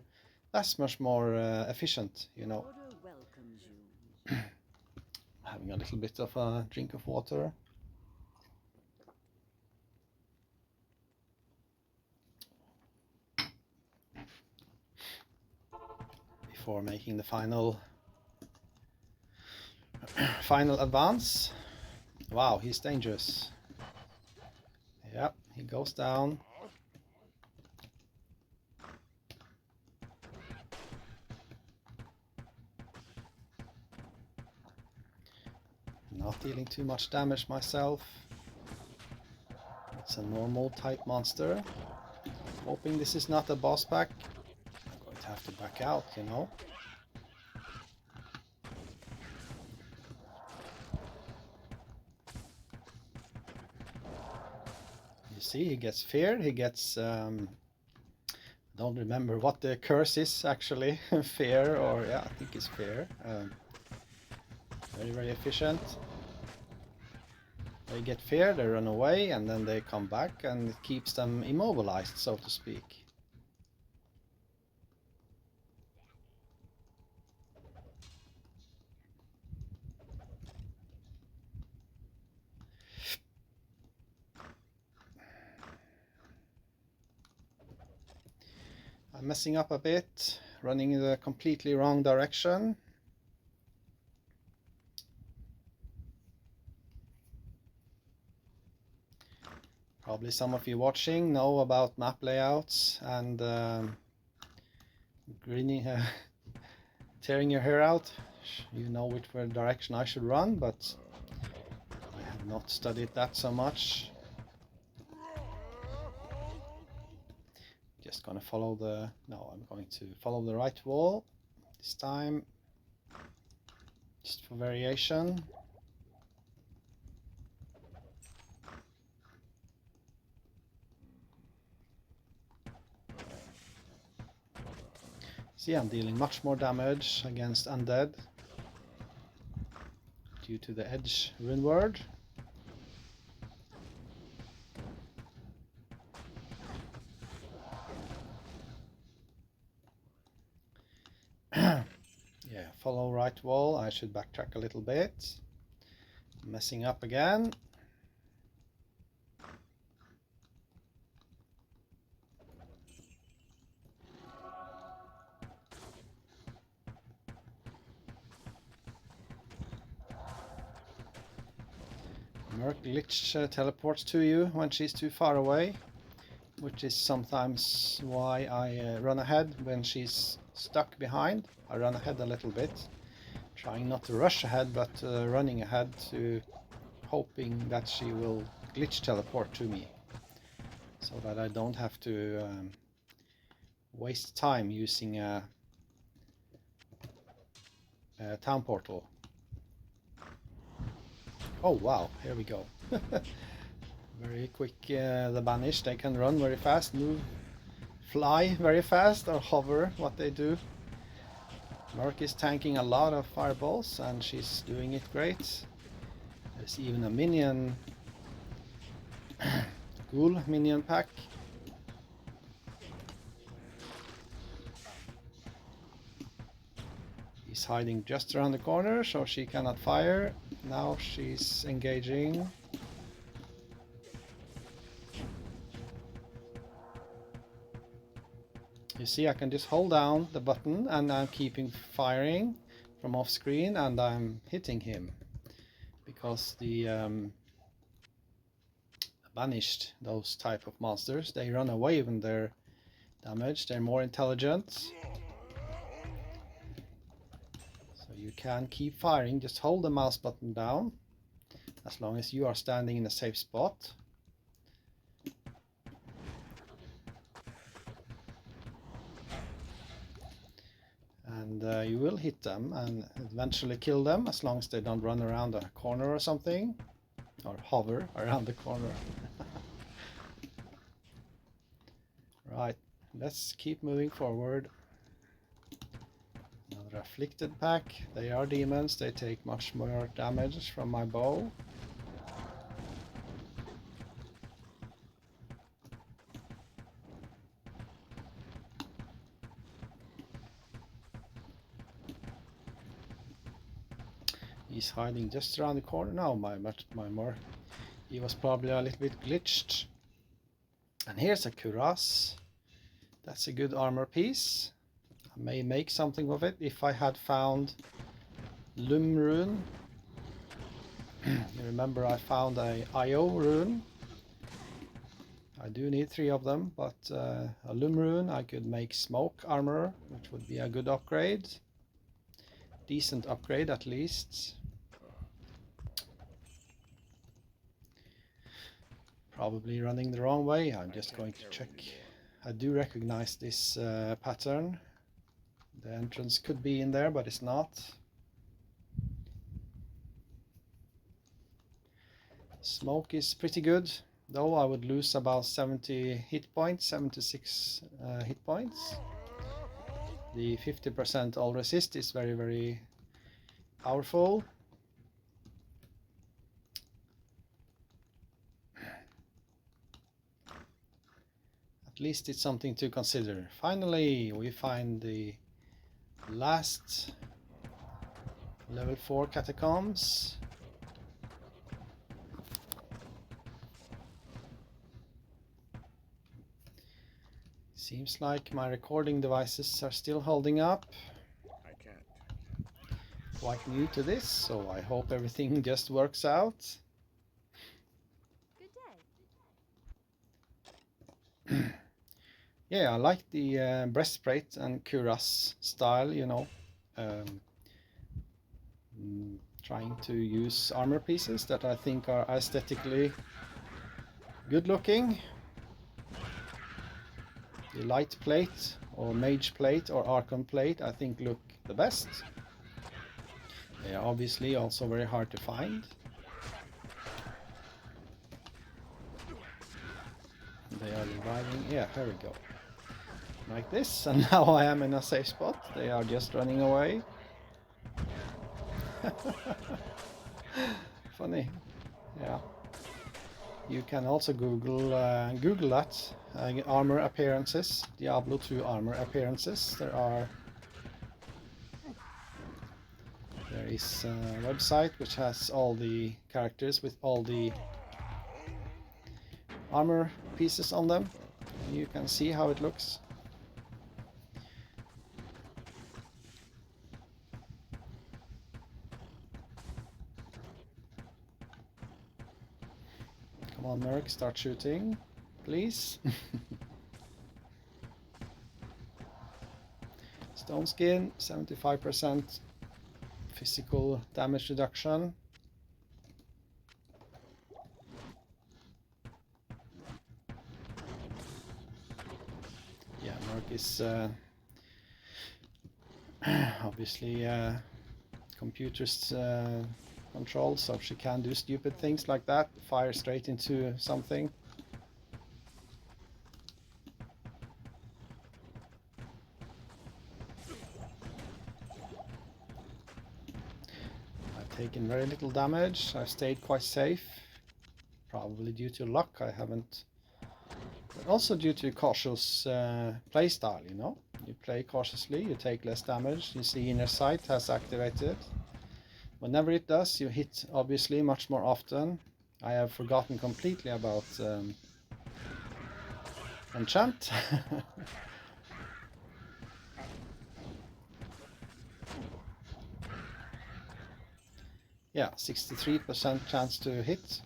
much more efficient, you know. Order welcomes you. Having a little bit of a drink of water. Before making the final advance. Wow, he's dangerous. Yep, he goes down. Not dealing too much damage myself. It's a normal type monster. Hoping this is not a boss pack. I'm going to have to back out, you know. You see, he gets feared. He gets I don't remember what the curse is actually. Fear, or yeah, I think it's fear. Very efficient. They get fear, they run away, and then they come back, and it keeps them immobilized, so to speak. I'm messing up a bit, running in the completely wrong direction. Probably some of you watching know about map layouts and tearing your hair out. You know which direction I should run, but I have not studied that so much. Just gonna follow I'm going to follow the right wall this time, just for variation. See, I'm dealing much more damage against undead due to the edge runeword. Yeah, follow right wall. I should backtrack a little bit. Messing up again. Merc glitch teleports to you when she's too far away, which is sometimes why I run ahead when she's stuck behind. I run ahead a little bit, trying not to rush ahead, but running ahead to hoping that she will glitch teleport to me, so that I don't have to waste time using a town portal. Oh wow, here we go. Very quick, the Banished, they can run very fast, move, fly very fast, or hover, what they do. Merc is tanking a lot of fireballs and she's doing it great. There's even a minion, ghoul minion pack. He's hiding just around the corner so she cannot fire. Now she's engaging. You see, I can just hold down the button and I'm keeping firing from off screen and I'm hitting him. Because the Banished, those type of monsters, they run away when they're damaged. They're more intelligent. So you can keep firing, just hold the mouse button down as long as you are standing in a safe spot. And you will hit them and eventually kill them as long as they don't run around a corner or something, or hover around the corner. Right, let's keep moving forward. Another afflicted pack. They are demons, they take much more damage from my bow. He's hiding just around the corner now, my more. He was probably a little bit glitched. And here's a cuirass. That's a good armor piece. I may make something of it if I had found Lum rune. You remember I found a IO rune. I do need 3 of them, but a Lum rune I could make smoke armor, which would be a good upgrade. Decent upgrade at least. Probably running the wrong way. I'm just going to check. I do recognize this pattern. The entrance could be in there, but it's not. Smoke is pretty good, though I would lose about 70 hit points, 76 hit points. The 50% all resist is very, very powerful. At least it's something to consider. Finally, we find the last level 4 catacombs. Seems like my recording devices are still holding up. I can't. Quite new to this, so I hope everything just works out. Good day. Yeah, I like the breastplate and cuirass style, you know. Trying to use armor pieces that I think are aesthetically good looking. The light plate or mage plate or archon plate I think look the best. They are obviously also very hard to find. They are reviving. Yeah, here we go. Like this, and now I am in a safe spot. They are just running away. Funny. Yeah. You can also Google that. Armor appearances. Diablo 2 armor appearances. There is a website which has all the characters with all the armor pieces on them. You can see how it looks. Come on, Merc, start shooting, please. Stone skin, 75% physical damage reduction. is obviously computer's control, so she can do stupid things like that, fire straight into something. I've taken very little damage. I've stayed quite safe, probably due to luck. I haven't, but also due to cautious play style, you know. You play cautiously, you take less damage. You see inner sight has activated. Whenever it does, you hit obviously much more often. I have forgotten completely about enchant. Yeah, 63% chance to hit.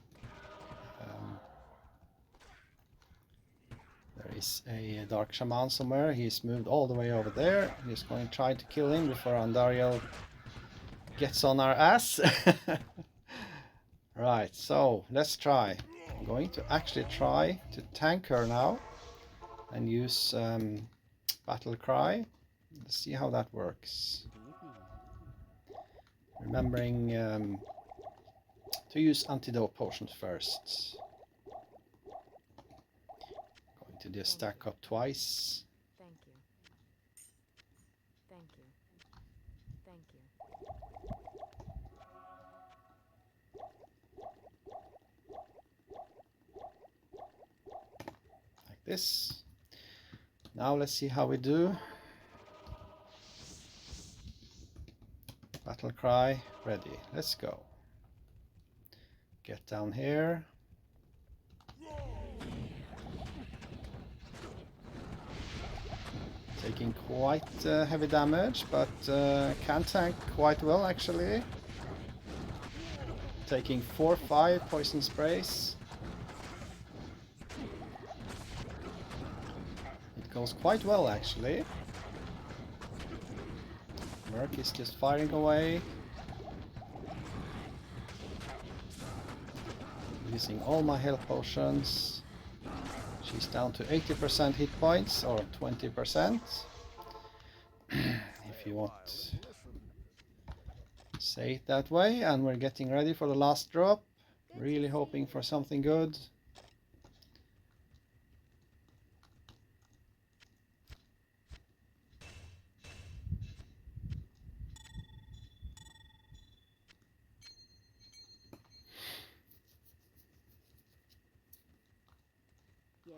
There is a dark shaman somewhere. He's moved all the way over there. He's going to try to kill him before Andariel gets on our ass. Right, so let's try. I'm going to actually try to tank her now and use battle cry. Let's see how that works. Remembering to use antidote potions first. Going to just stack up twice. Thank you. Thank you. Thank you. Like this. Now let's see how we do. Battle cry, ready. Let's go. Get down here. Taking quite heavy damage, but can tank quite well actually. Taking 4-5 poison sprays. It goes quite well actually. Merc is just firing away. Using all my health potions. She's down to 80% hit points, or 20%. If you want to say it that way. And we're getting ready for the last drop. Really hoping for something good. Yes?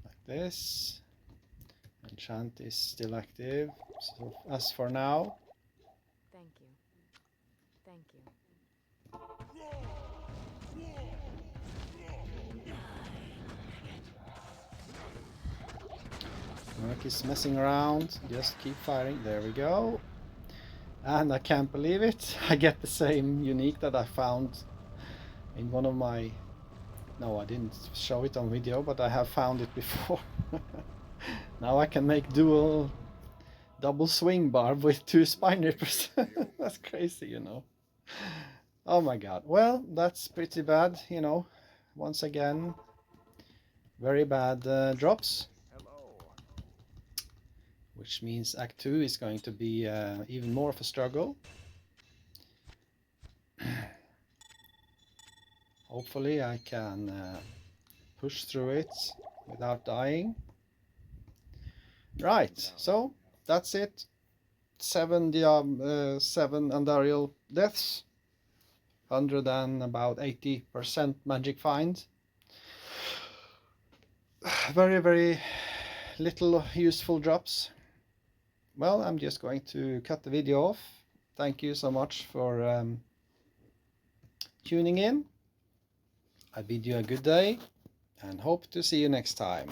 Like this. Enchant is still active. So as for now. Thank you. Thank you. Merc is messing around. Just keep firing. There we go. And I can't believe it. I get the same unique that I found in one of my... No, I didn't show it on video, but I have found it before. Now I can make double swing barb with 2 spine rippers. That's crazy, you know. Oh my god. Well, that's pretty bad, you know. Once again, very bad drops. Which means Act 2 is going to be even more of a struggle. Hopefully I can push through it without dying. Right, so that's it. 7 Andariel deaths. 100 and about 80% magic find. Very, very little useful drops. Well, I'm just going to cut the video off. Thank you so much for tuning in. I bid you a good day and hope to see you next time.